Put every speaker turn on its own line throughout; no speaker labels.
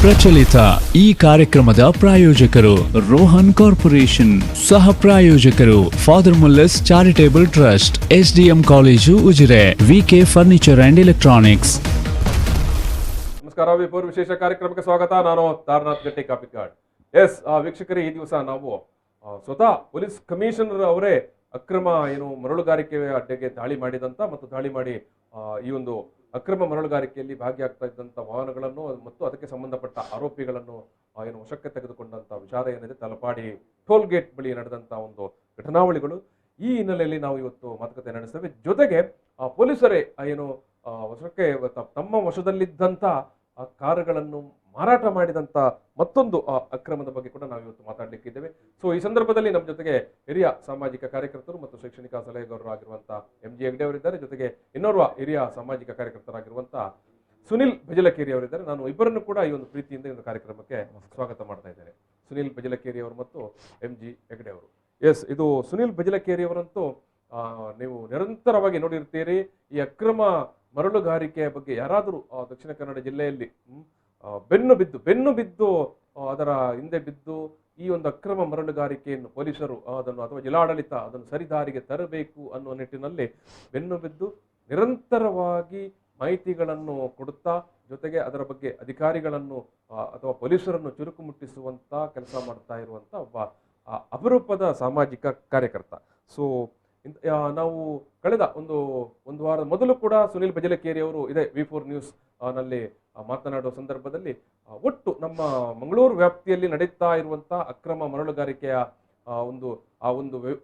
ಪ್ರಚಲಿತ ಈ ಕಾರ್ಯಕ್ರಮದ ಪ್ರಾಯೋಜಕರು ರೋಹನ್ ಕಾರ್ಪೊರೇಷನ್, ಸಹ ಪ್ರಾಯೋಜಕರು father Muller's charitable trust, SDM college Ujire, VK furniture and electronics.
ನಮಸ್ಕಾರ, ವಿಪೂರ್ ವಿಶೇಷ ಕಾರ್ಯಕ್ರಮಕ್ಕೆ ಸ್ವಾಗತ. ನಾನು ತಾರನಾಥ್ ಗಟ್ಟಿ ಕಾಪಿಕಾಡ್. ವೀಕ್ಷಕರೇ, ಈ ದಿವಸ ನಾವು ಸ್ವತಃ ಪೊಲೀಸ್ ಕಮಿಷನರ್ ಅವರೇ ಅಕ್ರಮ ಮರಳುಗಾರಿಕೆ ಅಡ್ಡೆಗೆ ದಾಳಿ ಮಾಡಿದಂತ ಮತ್ತು ದಾಳಿ ಮಾಡಿ ಈ ಒಂದು ಅಕ್ರಮ ಮರಳುಗಾರಿಕೆಯಲ್ಲಿ ಭಾಗಿಯಾಗ್ತಾ ಇದ್ದಂಥ ವಾಹನಗಳನ್ನು ಮತ್ತು ಅದಕ್ಕೆ ಸಂಬಂಧಪಟ್ಟ ಆರೋಪಿಗಳನ್ನು ವಶಕ್ಕೆ ತೆಗೆದುಕೊಂಡಂತ ವಿಚಾರ ಏನಿದೆ, ತಲಪಾಡಿ ಟೋಲ್ ಗೇಟ್ ಬಳಿ ನಡೆದಂತ ಒಂದು ಘಟನಾವಳಿಗಳು. ಈ ಹಿನ್ನೆಲೆಯಲ್ಲಿ ನಾವು ಇವತ್ತು ಮಾತುಕತೆ ನಡೆಸ್ತೇವೆ. ಜೊತೆಗೆ ಪೊಲೀಸರೇ ವಶಕ್ಕೆ ತಮ್ಮ ವಶದಲ್ಲಿದ್ದಂಥ ಕಾರುಗಳನ್ನು ಮಾರಾಟ ಮಾಡಿದಂತ ಮತ್ತೊಂದು ಅಕ್ರಮದ ಬಗ್ಗೆ ಕೂಡ ನಾವು ಇವತ್ತು ಮಾತಾಡಲಿಕ್ಕಿದ್ದೇವೆ. ಸೊ ಈ ಸಂದರ್ಭದಲ್ಲಿ ನಮ್ಮ ಜೊತೆಗೆ ಹಿರಿಯ ಸಾಮಾಜಿಕ ಕಾರ್ಯಕರ್ತರು ಮತ್ತು ಶೈಕ್ಷಣಿಕ ಸಲಹೆಗಾರರಾಗಿರುವಂತಹ MG ಹೆಗ್ಡೆ ಅವರಿದ್ದಾರೆ. ಜೊತೆಗೆ ಇನ್ನೋರ್ವ ಹಿರಿಯ ಸಾಮಾಜಿಕ ಕಾರ್ಯಕರ್ತರಾಗಿರುವಂತಹ ಸುನಿಲ್ ಭಜಲಕೇರಿ ಅವರಿದ್ದಾರೆ. ನಾನು ಇಬ್ಬರನ್ನು ಕೂಡ ಈ ಒಂದು ಪ್ರೀತಿಯಿಂದ ಈ ಒಂದು ಕಾರ್ಯಕ್ರಮಕ್ಕೆ ಸ್ವಾಗತ ಮಾಡ್ತಾ ಇದ್ದೇನೆ. ಸುನಿಲ್ ಭಜಲಕೇರಿ ಅವರು ಮತ್ತು MG ಹೆಗ್ಡೆ ಅವರು. ಇದು ಸುನಿಲ್ ಭಜಲಕೇರಿ ಅವರಂತೂ ನೀವು ನಿರಂತರವಾಗಿ ನೋಡಿರ್ತೀರಿ. ಈ ಅಕ್ರಮ ಮರಳುಗಾರಿಕೆಯ ಬಗ್ಗೆ ಯಾರಾದರೂ ದಕ್ಷಿಣ ಕನ್ನಡ ಜಿಲ್ಲೆಯಲ್ಲಿ ಬೆನ್ನು ಬಿದ್ದು ಅದರ ಹಿಂದೆ ಬಿದ್ದು ಈ ಒಂದು ಅಕ್ರಮ ಮರಳುಗಾರಿಕೆಯನ್ನು ಪೊಲೀಸರು ಅದನ್ನು ಅಥವಾ ಜಿಲ್ಲಾಡಳಿತ ಅದನ್ನು ಸರಿದಾರಿಗೆ ತರಬೇಕು ಅನ್ನುವ ನಿಟ್ಟಿನಲ್ಲಿ ಬೆನ್ನು ಬಿದ್ದು ನಿರಂತರವಾಗಿ ಮಾಹಿತಿಗಳನ್ನು ಕೊಡುತ್ತಾ, ಜೊತೆಗೆ ಅದರ ಬಗ್ಗೆ ಅಧಿಕಾರಿಗಳನ್ನು ಅಥವಾ ಪೊಲೀಸರನ್ನು ಚುರುಕು ಮುಟ್ಟಿಸುವಂತ ಕೆಲಸ ಮಾಡ್ತಾ ಇರುವಂತ ಒಬ್ಬ ಅಪರೂಪದ ಸಾಮಾಜಿಕ ಕಾರ್ಯಕರ್ತ. ಸೊ ನಾವು ಕಳೆದ ಒಂದು ವಾರದ ಮೊದಲು ಕೂಡ ಸುನಿಲ್ ಭಜಲಕೇರಿ ಅವರು ಇದೇ V4 ನ್ಯೂಸ್ ನಲ್ಲಿ ಮಾತನಾಡುವ ಸಂದರ್ಭದಲ್ಲಿ ಒಟ್ಟು ನಮ್ಮ ಮಂಗಳೂರು ವ್ಯಾಪ್ತಿಯಲ್ಲಿ ನಡೀತಾ ಇರುವಂತಹ ಅಕ್ರಮ ಮರಳುಗಾರಿಕೆಯ ಒಂದು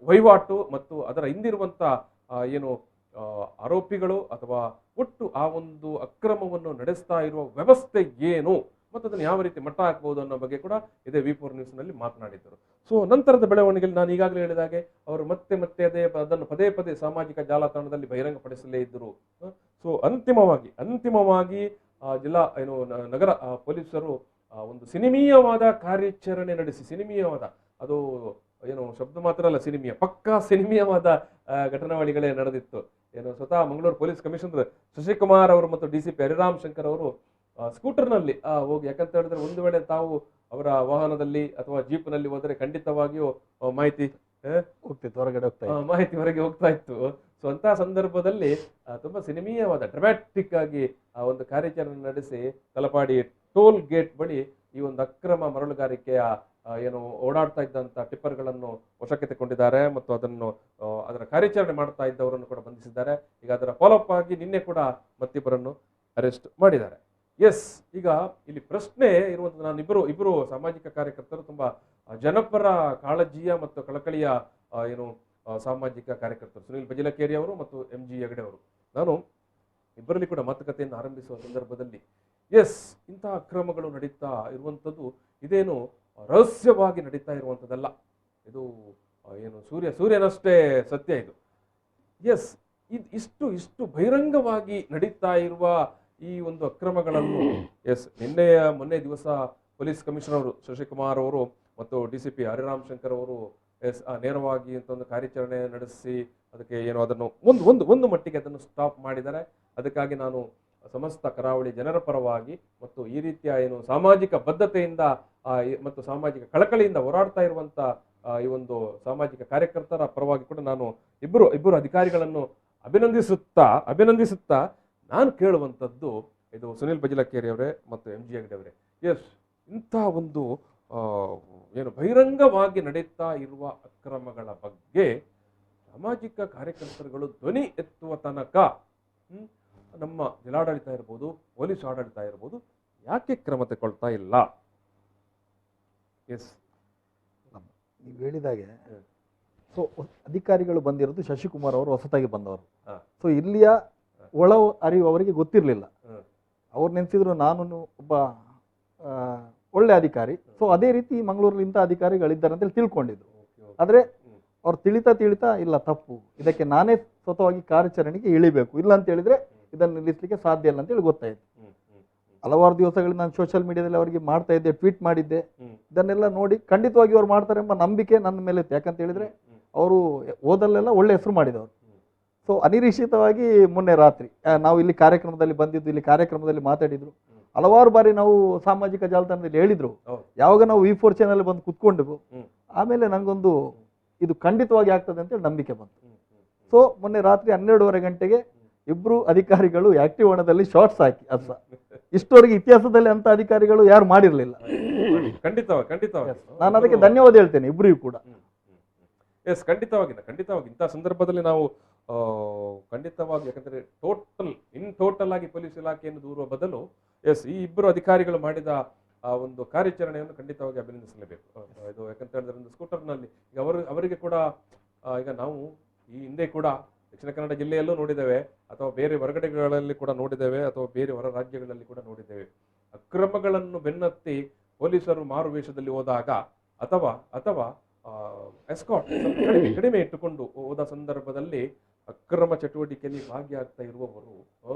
ವಹಿವಾಟು ಮತ್ತು ಅದರ ಹಿಂದಿರುವಂತ ಆರೋಪಿಗಳು ಅಥವಾ ಒಟ್ಟು ಆ ಒಂದು ಅಕ್ರಮವನ್ನು ನಡೆಸ್ತಾ ಇರುವ ವ್ಯವಸ್ಥೆ ಏನು ಮತ್ತು ಅದನ್ನು ಯಾವ ರೀತಿ ಮಟ್ಟ ಹಾಕಬಹುದು ಅನ್ನೋ ಬಗ್ಗೆ ಕೂಡ ಇದೇ V4 ನ್ಯೂಸ್ ನಲ್ಲಿ ಮಾತನಾಡಿದ್ದರು. ಸೊ ನಂತರದ ಬೆಳವಣಿಗೆಯಲ್ಲಿ ನಾನು ಈಗಾಗಲೇ ಹೇಳಿದಾಗೆ ಅವರು ಮತ್ತೆ ಅದನ್ನು ಪದೇ ಪದೇ ಸಾಮಾಜಿಕ ಜಾಲತಾಣದಲ್ಲಿ ಬಹಿರಂಗಪಡಿಸಲೇ ಇದ್ದರು. ಸೊ ಅಂತಿಮವಾಗಿ ಜಿಲ್ಲಾ ನಗರ ಪೊಲೀಸರು ಒಂದು ಸಿನಿಮೀಯವಾದ ಕಾರ್ಯಾಚರಣೆ ನಡೆಸಿ, ಸಿನಿಮೀಯವಾದ ಅದು ಶಬ್ದ ಮಾತ್ರ ಅಲ್ಲ, ಪಕ್ಕಾ ಸಿನಿಮೀಯವಾದ ಘಟನಾವಳಿಗಳೇ ನಡೆದಿತ್ತು. ಸ್ವತಃ ಮಂಗಳೂರು ಪೊಲೀಸ್ ಕಮಿಷನರ್ ಶಶಿಕುಮಾರ್ ಅವರು ಮತ್ತು DCP ಹರಿರಾಮ್ ಶಂಕರ್ ಅವರು ಸ್ಕೂಟರ್ನಲ್ಲಿ ಹೋಗಿ, ಯಾಕಂತ ಹೇಳಿದ್ರೆ ಒಂದು ವೇಳೆ ತಾವು ಅವರ ವಾಹನದಲ್ಲಿ ಅಥವಾ ಜೀಪ್ನಲ್ಲಿ ಹೋದರೆ ಖಂಡಿತವಾಗಿಯೂ ಮಾಹಿತಿ ಹೊರಗೆ ಹೋಗ್ತಾ ಇತ್ತು. ಸೊ ಅಂತಹ ಸಂದರ್ಭದಲ್ಲಿ ತುಂಬಾ ಸಿನಿಮೀಯವಾದ ಡ್ರಾಮ್ಯಾಟಿಕ್ ಆಗಿ ಒಂದು ಕಾರ್ಯಾಚರಣೆ ನಡೆಸಿ ತಲಪಾಡಿ ಟೋಲ್ ಗೇಟ್ ಬಳಿ ಈ ಒಂದು ಅಕ್ರಮ ಮರಳುಗಾರಿಕೆಯ ಓಡಾಡ್ತಾ ಇದ್ದಂತ ಟಿಪ್ಪರ್ಗಳನ್ನು ವಶಕ್ಕೆ ತಗೊಂಡಿದ್ದಾರೆ ಮತ್ತು ಅದರ ಕಾರ್ಯಾಚರಣೆ ಮಾಡ್ತಾ ಇದ್ದವರನ್ನು ಕೂಡ ಬಂಧಿಸಿದ್ದಾರೆ. ಈಗ ಅದರ ಫಾಲೋಅಪ್ ಆಗಿ ನಿನ್ನೆ ಕೂಡ ಮತ್ತಿಬ್ಬರನ್ನು ಅರೆಸ್ಟ್ ಮಾಡಿದ್ದಾರೆ. ಈಗ ಇಲ್ಲಿ ಪ್ರಶ್ನೆ ಇರುವಂತದ್ದು, ನಾನು ಇಬ್ಬರು ಸಾಮಾಜಿಕ ಕಾರ್ಯಕರ್ತರು ತುಂಬಾ ಜನಪರ ಕಾಳಜಿಯ ಮತ್ತು ಕಳಕಳಿಯ ಸಾಮಾಜಿಕ ಕಾರ್ಯಕರ್ತರು, ಸುನಿಲ್ ಭಜಲಕೇರಿ ಅವರು ಮತ್ತು MG ಹೆಗ್ಡೆ ಅವರು. ನಾನು ಇಬ್ಬರಲ್ಲಿ ಕೂಡ ಮಾತುಕತೆಯನ್ನು ಆರಂಭಿಸುವ ಸಂದರ್ಭದಲ್ಲಿ ಇಂತಹ ಅಕ್ರಮಗಳು ನಡೀತಾ ಇರುವಂಥದ್ದು ಇದೇನು ರಹಸ್ಯವಾಗಿ ನಡೀತಾ ಇರುವಂಥದ್ದಲ್ಲ, ಇದು ಸೂರ್ಯನಷ್ಟೇ ಸತ್ಯ. ಇದು ಇಷ್ಟು ಬಹಿರಂಗವಾಗಿ ನಡೀತಾ ಇರುವ ಈ ಒಂದು ಅಕ್ರಮಗಳನ್ನು ಮೊನ್ನೆ ದಿವಸ ಪೊಲೀಸ್ ಕಮಿಷನರ್ ಅವರು ಶಶಿಕುಮಾರ್ ಅವರು ಮತ್ತು DCP ಹರಿರಾಮ್ ಶಂಕರ್ ಅವರು ನೇರವಾಗಿ ಅಂತ ಒಂದು ಕಾರ್ಯಾಚರಣೆ ನಡೆಸಿ ಅದಕ್ಕೆ ಅದನ್ನು ಒಂದು ಮಟ್ಟಿಗೆ ಅದನ್ನು ಸ್ಟಾಪ್ ಮಾಡಿದ್ದಾರೆ. ಅದಕ್ಕಾಗಿ ನಾನು ಸಮಸ್ತ ಕರಾವಳಿ ಜನರ ಪರವಾಗಿ ಮತ್ತು ಈ ರೀತಿಯ ಸಾಮಾಜಿಕ ಬದ್ಧತೆಯಿಂದ ಮತ್ತು ಸಾಮಾಜಿಕ ಕಳಕಳಿಯಿಂದ ಹೋರಾಡ್ತಾ ಇರುವಂತ ಈ ಒಂದು ಸಾಮಾಜಿಕ ಕಾರ್ಯಕರ್ತರ ಪರವಾಗಿ ಕೂಡ ನಾನು ಇಬ್ಬರು ಅಧಿಕಾರಿಗಳನ್ನು ಅಭಿನಂದಿಸುತ್ತಾ ನಾನು ಕೇಳುವಂಥದ್ದು, ಇದು ಸುನಿಲ್ ಭಜಲಕೇರಿ ಅವರೇ ಮತ್ತು MG ಹೆಗ್ಡೆ ಅವರೇ, ಇಂಥ ಒಂದು ಬಹಿರಂಗವಾಗಿ ನಡೀತಾ ಇರುವ ಅಕ್ರಮಗಳ ಬಗ್ಗೆ ಸಾಮಾಜಿಕ ಕಾರ್ಯಕರ್ತರುಗಳು ಧ್ವನಿ ಎತ್ತುವ ತನಕ ನಮ್ಮ ಜಿಲ್ಲಾಡಳಿತ ಇರ್ಬೋದು, ಪೊಲೀಸ್ ಆಡಳಿತ ಇರ್ಬೋದು, ಯಾಕೆ ಕ್ರಮ ತಗೊಳ್ತಾ ಇಲ್ಲ?
ನೀವು ಹೇಳಿದಾಗೆ ಸೊ ಅಧಿಕಾರಿಗಳು ಬಂದಿರೋದು ಶಶಿಕುಮಾರ್ ಅವರು ಹೊಸತಾಗಿ ಬಂದವರು. ಸೊ ಇಲ್ಲಿಯ ಒಳ ಅರಿವು ಅವರಿಗೆ ಗೊತ್ತಿರಲಿಲ್ಲ. ಅವ್ರು ನೆನೆಸಿದ್ರು ನಾನು ಒಬ್ಬ ಒಳ್ಳೆ ಅಧಿಕಾರಿ, ಸೊ ಅದೇ ರೀತಿ ಮಂಗಳೂರಲ್ಲಿ ಇಂಥ ಅಧಿಕಾರಿಗಳಿದ್ದಾರೆ ಅಂತೇಳಿ ತಿಳ್ಕೊಂಡಿದ್ರು. ಆದರೆ ಅವ್ರು ತಿಳಿತಾ ಇಲ್ಲ, ತಪ್ಪು, ಇದಕ್ಕೆ ನಾನೇ ಸ್ವತಃವಾಗಿ ಕಾರ್ಯಾಚರಣೆಗೆ ಇಳಿಬೇಕು, ಇಲ್ಲ ಅಂತ ಹೇಳಿದ್ರೆ ಇದನ್ನು ನಿಲ್ಲಿಸಲಿಕ್ಕೆ ಸಾಧ್ಯ ಇಲ್ಲ ಅಂತೇಳಿ ಗೊತ್ತಾಯ್ತು. ಹಲವಾರು ದಿವಸಗಳಲ್ಲಿ ನಾನು ಸೋಷಿಯಲ್ ಮೀಡಿಯಾದಲ್ಲಿ ಅವರಿಗೆ ಮಾಡ್ತಾ ಇದ್ದೆ, ಟ್ವೀಟ್ ಮಾಡಿದ್ದೆ. ಇದನ್ನೆಲ್ಲ ನೋಡಿ ಖಂಡಿತವಾಗಿ ಅವ್ರು ಮಾಡ್ತಾರೆ ಎಂಬ ನಂಬಿಕೆ ನನ್ನ ಮೇಲೆ ಇತ್ತು. ಯಾಕಂತ ಹೇಳಿದ್ರೆ ಅವರು ಓದಲ್ಲೆಲ್ಲ ಒಳ್ಳೆ ಹೆಸರು ಮಾಡಿದವರು. ಸೊ ಅನಿರೀಕ್ಷಿತವಾಗಿ ಮೊನ್ನೆ ರಾತ್ರಿ ನಾವು ಇಲ್ಲಿ ಕಾರ್ಯಕ್ರಮದಲ್ಲಿ ಬಂದಿದ್ದು, ಇಲ್ಲಿ ಕಾರ್ಯಕ್ರಮದಲ್ಲಿ ಮಾತಾಡಿದ್ರು. ಹಲವಾರು ಬಾರಿ ನಾವು ಸಾಮಾಜಿಕ ಜಾಲತಾಣದಲ್ಲಿ ಹೇಳಿದ್ರು. ಯಾವಾಗ ನಾವು V4 ಚಾನೆಲ್ ಬಂದು ಕುತ್ಕೊಂಡೆವು, ಆಮೇಲೆ ನಂಗೊಂದು ಇದು ಖಂಡಿತವಾಗಿ ಆಗ್ತದೆ ಅಂತೇಳಿ ನಂಬಿಕೆ ಬಂತು. ಸೊ ಮೊನ್ನೆ ರಾತ್ರಿ 12:30 ಗಂಟೆಗೆ ಇಬ್ರು ಅಧಿಕಾರಿಗಳು ಆಕ್ಟಿವ್ ಹಣದಲ್ಲಿ ಶಾರ್ಟ್ಸ್ ಹಾಕಿ, ಅಸ ಇಷ್ಟವರೆಗೆ ಇತಿಹಾಸದಲ್ಲಿ ಅಂತ ಅಧಿಕಾರಿಗಳು ಯಾರು ಮಾಡಿರ್ಲಿಲ್ಲ. ನಾನು ಅದಕ್ಕೆ ಧನ್ಯವಾದ ಹೇಳ್ತೇನೆ ಇಬ್ರಿಗೂ ಕೂಡ.
ಎಸ್, ಖಂಡಿತವಾಗಿ ಇಂಥ ಸಂದರ್ಭದಲ್ಲಿ ನಾವು ಖಂಡಿತವಾಗಿ, ಯಾಕಂದ್ರೆ ಟೋಟಲ್ ಆಗಿ ಪೊಲೀಸ್ ಇಲಾಖೆಯನ್ನು ದೂರುವ ಬದಲು ಎಸ್ ಈ ಇಬ್ಬರು ಅಧಿಕಾರಿಗಳು ಮಾಡಿದ ಒಂದು ಕಾರ್ಯಾಚರಣೆಯನ್ನು ಖಂಡಿತವಾಗಿ ಅಭಿನಂದಿಸಲೇಬೇಕು. ಇದು ಯಾಕಂತ ಹೇಳಿದ್ರೆ ಒಂದು ಸ್ಕೂಟರ್ನಲ್ಲಿ ಈಗ ಅವರಿಗೆ ಕೂಡ ಈಗ ನಾವು ಈ ಹಿಂದೆ ಕೂಡ ದಕ್ಷಿಣ ಕನ್ನಡ ಜಿಲ್ಲೆಯಲ್ಲೂ ನೋಡಿದ್ದೇವೆ, ಅಥವಾ ಬೇರೆ ಹೊರಗಡೆಗಳಲ್ಲಿ ಕೂಡ ನೋಡಿದ್ದೇವೆ, ಅಥವಾ ಬೇರೆ ಹೊರ ರಾಜ್ಯಗಳಲ್ಲಿ ಕೂಡ ನೋಡಿದ್ದೇವೆ. ಅಕ್ರಮಗಳನ್ನು ಬೆನ್ನತ್ತಿ ಪೊಲೀಸರು ಮಾರು ವೇಷದಲ್ಲಿ ಹೋದಾಗ ಅಥವಾ ಎಸ್ಕಾಟ್ ಕಡಿಮೆ ಇಟ್ಟುಕೊಂಡು ಹೋದ ಸಂದರ್ಭದಲ್ಲಿ ಅಕ್ರಮ ಚಟುವಟಿಕೆಯಲ್ಲಿ ಭಾಗಿಯಾಗ್ತಾ ಇರುವವರು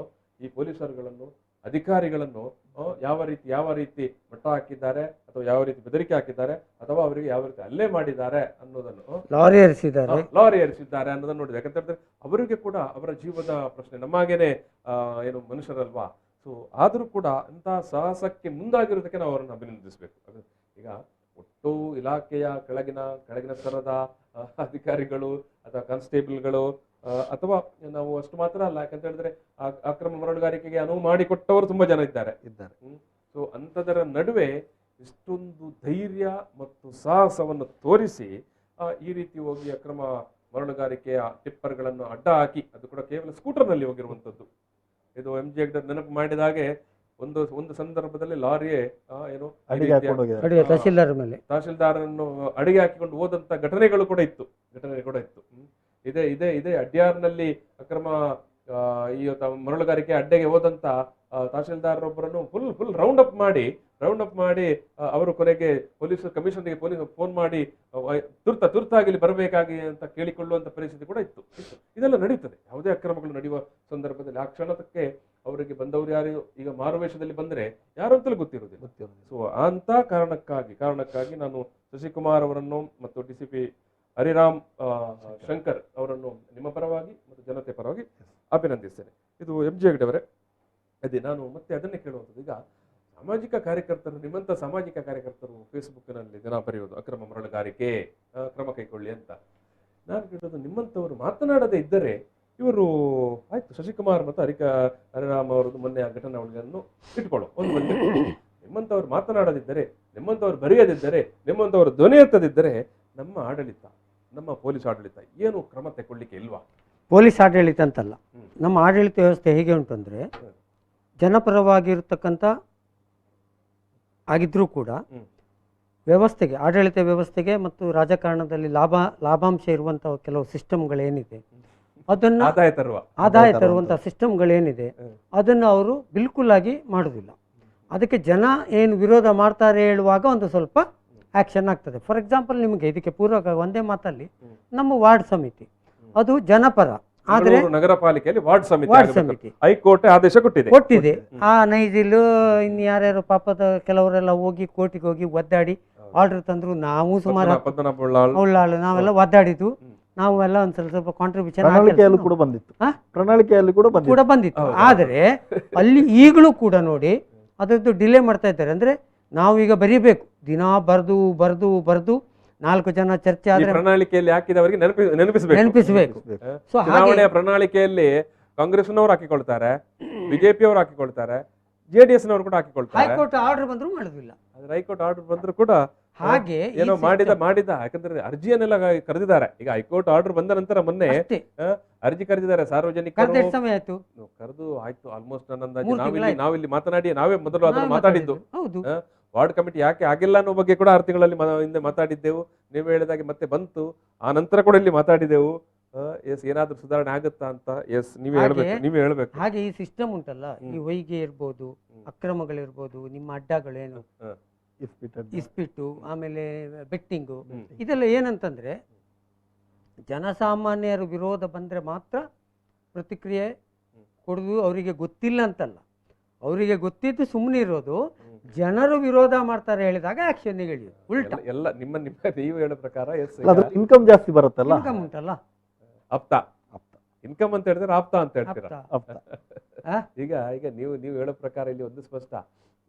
ಈ ಪೊಲೀಸರುಗಳನ್ನು, ಅಧಿಕಾರಿಗಳನ್ನು ಯಾವ ರೀತಿ ಮಟ್ಟ ಹಾಕಿದ್ದಾರೆ, ಅಥವಾ ಯಾವ ರೀತಿ ಬೆದರಿಕೆ ಹಾಕಿದ್ದಾರೆ, ಅಥವಾ ಅವರಿಗೆ ಯಾವ ರೀತಿ ಹಲ್ಲೆ ಮಾಡಿದ್ದಾರೆ ಅನ್ನೋದನ್ನು, ಲಾರಿ ಏರಿಸಿದ್ದಾರೆ ಅನ್ನೋದನ್ನು ನೋಡಿದೆ. ಯಾಕಂತ ಹೇಳಿದ್ರೆ ಅವರಿಗೆ ಕೂಡ ಅವರ ಜೀವದ ಪ್ರಶ್ನೆ, ನಮ್ಮಾಗೇನೆ ಏನು ಮನುಷ್ಯರಲ್ವಾ. ಸೊ ಆದರೂ ಕೂಡ ಇಂತಹ ಸಾಹಸಕ್ಕೆ ಮುಂದಾಗಿರೋದಕ್ಕೆ ನಾವು ಅವರನ್ನು ಅಭಿನಂದಿಸಬೇಕು. ಈಗ ಒಟ್ಟು ಇಲಾಖೆಯ ಕೆಳಗಿನ ಸ್ತರದ ಅಧಿಕಾರಿಗಳು ಅಥವಾ ಕಾನ್ಸ್ಟೇಬಲ್ಗಳು, ಅಥವಾ ನಾವು ಅಷ್ಟು ಮಾತ್ರ ಅಲ್ಲ, ಯಾಕಂತ ಹೇಳಿದ್ರೆ ಅಕ್ರಮ ಮರಳುಗಾರಿಕೆಗೆ ಅನುವು ಮಾಡಿಕೊಟ್ಟವರು ತುಂಬಾ ಜನ ಇದ್ದಾರೆ. ಸೊ ಅಂಥದರ ನಡುವೆ ಇಷ್ಟೊಂದು ಧೈರ್ಯ ಮತ್ತು ಸಾಹಸವನ್ನು ತೋರಿಸಿ ಈ ರೀತಿ ಹೋಗಿ ಅಕ್ರಮ ಮರಳುಗಾರಿಕೆಯ ಟಿಪ್ಪರ್ಗಳನ್ನು ಅಡ್ಡ ಹಾಕಿ, ಅದು ಕೂಡ ಕೇವಲ ಸ್ಕೂಟರ್ನಲ್ಲಿ ಹೋಗಿರುವಂಥದ್ದು. ಇದು MG ಹೆಗ್ಡೆ ನೆನಪು ಮಾಡಿದ ಹಾಗೆ ಒಂದು ಸಂದರ್ಭದಲ್ಲಿ ಲಾರಿಯೇ ಏನು ತಹಶೀಲ್ದಾರನ್ನು ಅಡಿಗೆ ಹಾಕಿಕೊಂಡು ಹೋದಂತ ಘಟನೆಗಳು ಕೂಡ ಇತ್ತು. ಇದೇ ಅಡ್ಯಾರ್ನಲ್ಲಿ ಅಕ್ರಮ ಈ ಮರಳುಗಾರಿಕೆ ಅಡ್ಡೆಗೆ ಹೋದಂತ ತಹಶೀಲ್ದಾರರೊಬ್ಬರನ್ನು ಫುಲ್ ರೌಂಡ್ ಅಪ್ ಮಾಡಿ ಅವರು ಕೊನೆಗೆ ಪೊಲೀಸ್ ಕಮಿಷನರ್ಗೆ ಫೋನ್ ಮಾಡಿ ತುರ್ತಾಗಿ ಇಲ್ಲಿ ಬರಬೇಕಾಗಿ ಅಂತ ಕೇಳಿಕೊಳ್ಳುವಂತ ಪರಿಸ್ಥಿತಿ ಕೂಡ ಇತ್ತು. ಇದೆಲ್ಲ ನಡೀತದೆ. ಯಾವುದೇ ಅಕ್ರಮಗಳು ನಡೆಯುವ ಸಂದರ್ಭದಲ್ಲಿ ಆ ಕ್ಷಣಕ್ಕೆ ಅವರಿಗೆ ಬಂದವರು ಯಾರು ಈಗ ಮಾರುವೇಷದಲ್ಲಿ ಬಂದ್ರೆ ಯಾರು ಅಂತಲೂ ಗೊತ್ತಿರುವುದಿಲ್ಲ. ಸೊ ಅಂತ ಕಾರಣಕ್ಕಾಗಿ ನಾನು ಶಶಿಕುಮಾರ್ ಅವರನ್ನು ಮತ್ತು DCP ಹರಿರಾಮ್ ಶಂಕರ್ ಅವರನ್ನು ನಿಮ್ಮ ಪರವಾಗಿ ಮತ್ತು ಜನತೆ ಪರವಾಗಿ ಅಭಿನಂದಿಸ್ತೇನೆ. ಇದು MG ಹೆಗ್ಡೆ ಅವರೇ, ಅದೇ ನಾನು ಮತ್ತೆ ಅದನ್ನೇ ಕೇಳುವಂಥದ್ದು. ಈಗ ಸಾಮಾಜಿಕ ಕಾರ್ಯಕರ್ತರು, ನಿಮ್ಮಂತ ಸಾಮಾಜಿಕ ಕಾರ್ಯಕರ್ತರು ಫೇಸ್ಬುಕ್ನಲ್ಲಿ ದಿನ ಬರೆಯೋದು ಅಕ್ರಮ ಮರಳುಗಾರಿಕೆ ಕ್ರಮ ಕೈಗೊಳ್ಳಿ ಅಂತ. ನಾನು ಕೇಳೋದು, ನಿಮ್ಮಂಥವರು ಮಾತನಾಡದೇ ಇದ್ದರೆ ಇವರು ಆಯ್ತು, ಶಶಿಕುಮಾರ್ ಮತ್ತು ಹರಿರಾಮ್ ಅವರದ್ದು ಮೊನ್ನೆ ಆ ಘಟನಾವಳಿಯನ್ನು ಇಟ್ಕೊಳ್ಳೋ ಒಂದು ಬಂದು, ನಿಮ್ಮಂಥವ್ರು ಮಾತನಾಡದಿದ್ದರೆ, ನಿಮ್ಮಂಥವ್ರು ಬರೆಯದಿದ್ದರೆ, ನಿಮ್ಮಂಥವ್ರು ಧ್ವನಿ ಎತ್ತದಿದ್ದರೆ ನಮ್ಮ ಆಡಳಿತ, ನಮ್ಮ ಪೊಲೀಸ್ ಆಡಳಿತ ಏನು ಕ್ರಮ ತಗೊಳ್ಳಿಕ್ಕೆ ಇಲ್ವಾ?
ಪೊಲೀಸ್ ಆಡಳಿತ ಅಂತಲ್ಲ, ನಮ್ಮ ಆಡಳಿತ ವ್ಯವಸ್ಥೆ ಹೇಗೆ ಉಂಟು ಅಂದರೆ, ಜನಪರವಾಗಿರ್ತಕ್ಕಂಥ ಆಗಿದ್ರೂ ಕೂಡ ವ್ಯವಸ್ಥೆಗೆ, ಆಡಳಿತ ವ್ಯವಸ್ಥೆಗೆ ಮತ್ತು ರಾಜಕಾರಣದಲ್ಲಿ ಲಾಭಾಂಶ ಇರುವಂಥ ಕೆಲವು ಸಿಸ್ಟಮ್ಗಳೇನಿದೆ, ಅದನ್ನು ಆದಾಯ ತರುವಂಥ ಸಿಸ್ಟಮ್ಗಳೇನಿದೆ ಅದನ್ನು ಅವರು ಬಿಲ್ಕುಲ್ ಆಗಿ ಮಾಡೋದಿಲ್ಲ. ಅದಕ್ಕೆ ಜನ ಏನು ವಿರೋಧ ಮಾಡ್ತಾರೆ ಹೇಳುವಾಗ ಒಂದು ಸ್ವಲ್ಪ ಆ್ಯಕ್ಷನ್ ಆಗ್ತದೆ. ಫಾರ್ ಎಕ್ಸಾಂಪಲ್, ನಿಮಗೆ ಇದಕ್ಕೆ ಪೂರ್ವಕ ಒಂದೇ ಮಾತಲ್ಲಿ ನಮ್ಮ ವಾರ್ಡ್ ಸಮಿತಿ ಅದು ಜನಪರ, ಆದರೆ
ನಗರ ಪಾಲಿಕೆಯಲ್ಲಿ ವಾರ್ಡ್ ಸಮಿತಿ ಹೈಕೋರ್ಟ್ ಆದೇಶ ಕೊಟ್ಟಿದೆ.
ಆ ನೈಜಿಲು ಇನ್ನು ಯಾರ್ಯಾರು ಪಾಪದ ಕೆಲವರೆಲ್ಲ ಹೋಗಿ ಕೋರ್ಟಿಗೆ ಹೋಗಿ ಒದ್ದಾಡಿ ಆರ್ಡರ್ ತಂದ್ರು. ನಾವು ಸುಮಾರು ನಾವೆಲ್ಲ ಒದ್ದಾಡಿದ್ದು, ನಾವೆಲ್ಲ ಒಂದ್ ಸ್ವಲ್ಪ ಕಾಂಟ್ರಿಬ್ಯೂಷನ್
ಪ್ರಣಾಳಿಕೆಯಲ್ಲಿ ಕೂಡ
ಬಂದಿತ್ತು. ಆದರೆ ಅಲ್ಲಿ ಈಗಲೂ ಕೂಡ ನೋಡಿ ಅದರದ್ದು ಡಿಲೇ ಮಾಡ್ತಾ ಇದ್ದಾರೆ. ಅಂದ್ರೆ ನಾವೀಗ ಬರೀಬೇಕು, ದಿನ ಬರ್ದು 4 ಜನ ಚರ್ಚೆ ಆದ್ರೆ
ಪ್ರಣಾಳಿಕೆಯಲ್ಲಿ ಹಾಕಿದವರಿಗೆ
ನೆನಪಿಸಬೇಕು.
ಚುನಾವಣೆಯ ಪ್ರಣಾಳಿಕೆಯಲ್ಲಿ ಕಾಂಗ್ರೆಸ್ನವರು ಹಾಕಿಕೊಳ್ತಾರೆ, ಬಿಜೆಪಿ ಅವರು ಹಾಕಿಕೊಳ್ತಾರೆ, JDS ನವರು ಕೂಡ ಹಾಕಿಕೊಳ್ತಾರೆ.
ಹೈಕೋರ್ಟ್ ಆರ್ಡರ್ ಬಂದ್ರು ಮಾಡುದಿಲ್ಲ.
ಹೈಕೋರ್ಟ್ ಆರ್ಡರ್ ಬಂದ್ರು ಕೂಡ
ಹಾಗೆ
ಏನೋ ಮಾಡಿದ ಯಾಕಂದ್ರೆ ಅರ್ಜಿಯನ್ನೆಲ್ಲ ಕರೆದಿದ್ದಾರೆ. ಈಗ ಹೈಕೋರ್ಟ್ ಆರ್ಡರ್ ಬಂದ ನಂತರ ಮೊನ್ನೆ ಅರ್ಜಿ ಕರೆದಿದ್ದಾರೆ ಸಾರ್ವಜನಿಕರು. ಕರೆದು ಆಯ್ತು ಆಲ್ಮೋಸ್ಟ್ ನಾವಿಲ್ಲಿ ಮಾತನಾಡಿ ನಾವೇ ಮೊದಲು ಅದನ್ನು ಮಾತಾಡಿದ್ದು. ವಾರ್ಡ್ ಕಮಿಟಿ ಯಾಕೆ ಆಗಿಲ್ಲ ಅನ್ನೋ ಬಗ್ಗೆ ಕೂಡ 6 ತಿಂಗಳಲ್ಲಿ ಹಿಂದೆ ಮಾತಾಡಿದ್ದೆವು. ನೀವು ಹೇಳಿದಾಗೆ ಮತ್ತೆ ಬಂತು, ಆ ನಂತರ ಕೂಡ ಇಲ್ಲಿ ಮಾತಾಡಿದೆವು. ಎಸ್, ಏನಾದ್ರೂ ಸುಧಾರಣೆ ಆಗುತ್ತಾ ಅಂತ ನೀವೇ ಹೇಳ್ಬೇಕು.
ಹಾಗೆ ಈ ಸಿಸ್ಟಮ್ ಉಂಟಲ್ಲ, ಈ ಹೊಯ್ಗೆ ಇರ್ಬೋದು, ಅಕ್ರಮಗಳಿರ್ಬೋದು, ನಿಮ್ಮ ಅಡ್ಡಗಳೇನು ಇಸ್ಪಿಟ್ಟು, ಆಮೇಲೆ ಬೆಟ್ಟಿಂಗು, ಇದೆಲ್ಲ ಏನಂತಂದ್ರೆ ಜನಸಾಮಾನ್ಯರ ವಿರೋಧ ಬಂದ್ರೆ ಮಾತ್ರ ಪ್ರತಿಕ್ರಿಯೆ ಕೊಡುದು. ಅವರಿಗೆ ಗೊತ್ತಿಲ್ಲ ಅಂತಲ್ಲ, ಅವರಿಗೆ ಗೊತ್ತಿದ್ದು ಸುಮ್ಮನೆ ಇರೋದು. ಜನರು ವಿರೋಧ ಮಾಡ್ತಾರೆ ಹೇಳಿದಾಗ ಆಕ್ಷನ್ ಇಳಿಯೋದು ಉಲ್ಟಾ.
ಎಲ್ಲ ನೀವು ಹೇಳೋ ಪ್ರಕಾರ
ಇನ್ಕಮ್ ಜಾಸ್ತಿ ಬರುತ್ತಲ್ಲ,
ಇನ್ಕಮ್ ಉಂಟಲ್ಲ,
ಇನ್ಕಮ್ ಅಂತ ಹೇಳಿದ್ರೆ ಆಪ್ತ ಅಂತ ಹೇಳ್ತೀರಾ.
ಆಪ್ತ.
ಈಗ ಈಗ ನೀವು ಹೇಳೋ ಪ್ರಕಾರ ಇಲ್ಲಿ ಒಂದು ಸ್ಪಷ್ಟ,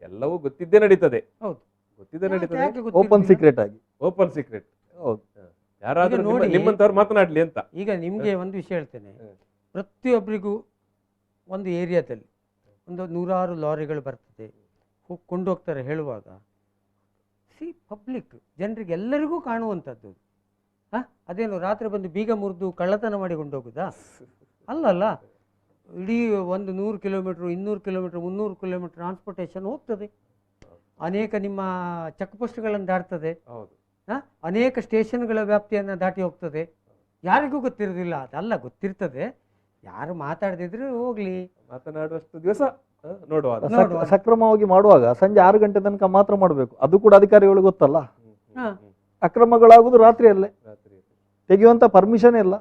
ಎಲ್ಲವೂ ಗೊತ್ತಿದ್ದೇ ನಡೀತದೆ.
ಹೌದು,
ಗೊತ್ತಿದ್ದೇ ನಡೀತದೆ,
ಯಾಕೆ
ಓಪನ್ ಸೀಕ್ರೆಟ್ ಆಗಿ.
Open secret.
ಹೌದು.
ಯಾರಾದ್ರೂ
ಈಗ ನೋಡಿ,
ನಿಮ್ಮಂತವ್ರು ಮಾತನಾಡ್ಲಿ ಅಂತ.
ಈಗ ನಿಮ್ಗೆ ಒಂದು ವಿಷಯ ಹೇಳ್ತೇನೆ, ಪ್ರತಿಯೊಬ್ಬರಿಗೂ ಒಂದು ಏರಿಯಾದಲ್ಲಿ ಒಂದು 100 ಲಾರಿಗಳು ಬರ್ತದೆ, ಕೊಂಡೋಗ್ತಾರೆ ಹೇಳುವಾಗ ಪಬ್ಲಿಕ್ ಜನರಿಗೆ ಎಲ್ಲರಿಗೂ ಕಾಣುವಂಥದ್ದು. ಅದೇನು ರಾತ್ರಿ ಬಂದು ಬೀಗ ಮುರಿದು ಕಳ್ಳತನ ಮಾಡಿ ಕೊಂಡೋಗುದಾ? ಅಲ್ಲಲ್ಲ, ಇಡೀ ಒಂದು 100 ಕಿಲೋಮೀಟ್ರ್, 200 ಕಿಲೋಮೀಟ್ರ್, 300 ಕಿಲೋಮೀಟ್ರ್ ಟ್ರಾನ್ಸ್ಪೋರ್ಟೇಷನ್ ಹೋಗ್ತದೆ. ಅನೇಕ ನಿಮ್ಮ ಚೆಕ್ ಪೋಸ್ಟ್ಗಳನ್ನು ದಾಟ್ತದೆ, ಅನೇಕ ಸ್ಟೇಷನ್ಗಳ ವ್ಯಾಪ್ತಿಯನ್ನು ದಾಟಿ ಹೋಗ್ತದೆ. ಯಾರಿಗೂ ಗೊತ್ತಿರೋದಿಲ್ಲ, ಅದಲ್ಲ ಗೊತ್ತಿರ್ತದೆ. ಯಾರು ಮಾತಾಡದಿದ್ರೆ ಹೋಗ್ಲಿ,
ಮಾತನಾಡುವಷ್ಟು ದಿವಸ ನೋಡುವ.
ಸಕ್ರಮವಾಗಿ ಮಾಡುವಾಗ ಸಂಜೆ 6 ಗಂಟೆ ತನಕ ಮಾತ್ರ ಮಾಡಬೇಕು. ಅದು ಕೂಡ ಅಧಿಕಾರಿಗಳು ಗೊತ್ತಲ್ಲ. ಅಕ್ರಮಗಳಾಗುದು ರಾತ್ರಿಯಲ್ಲೇ, ತೆಗೆಯುವಂತ ಪರ್ಮಿಷನ್ ಇಲ್ಲ.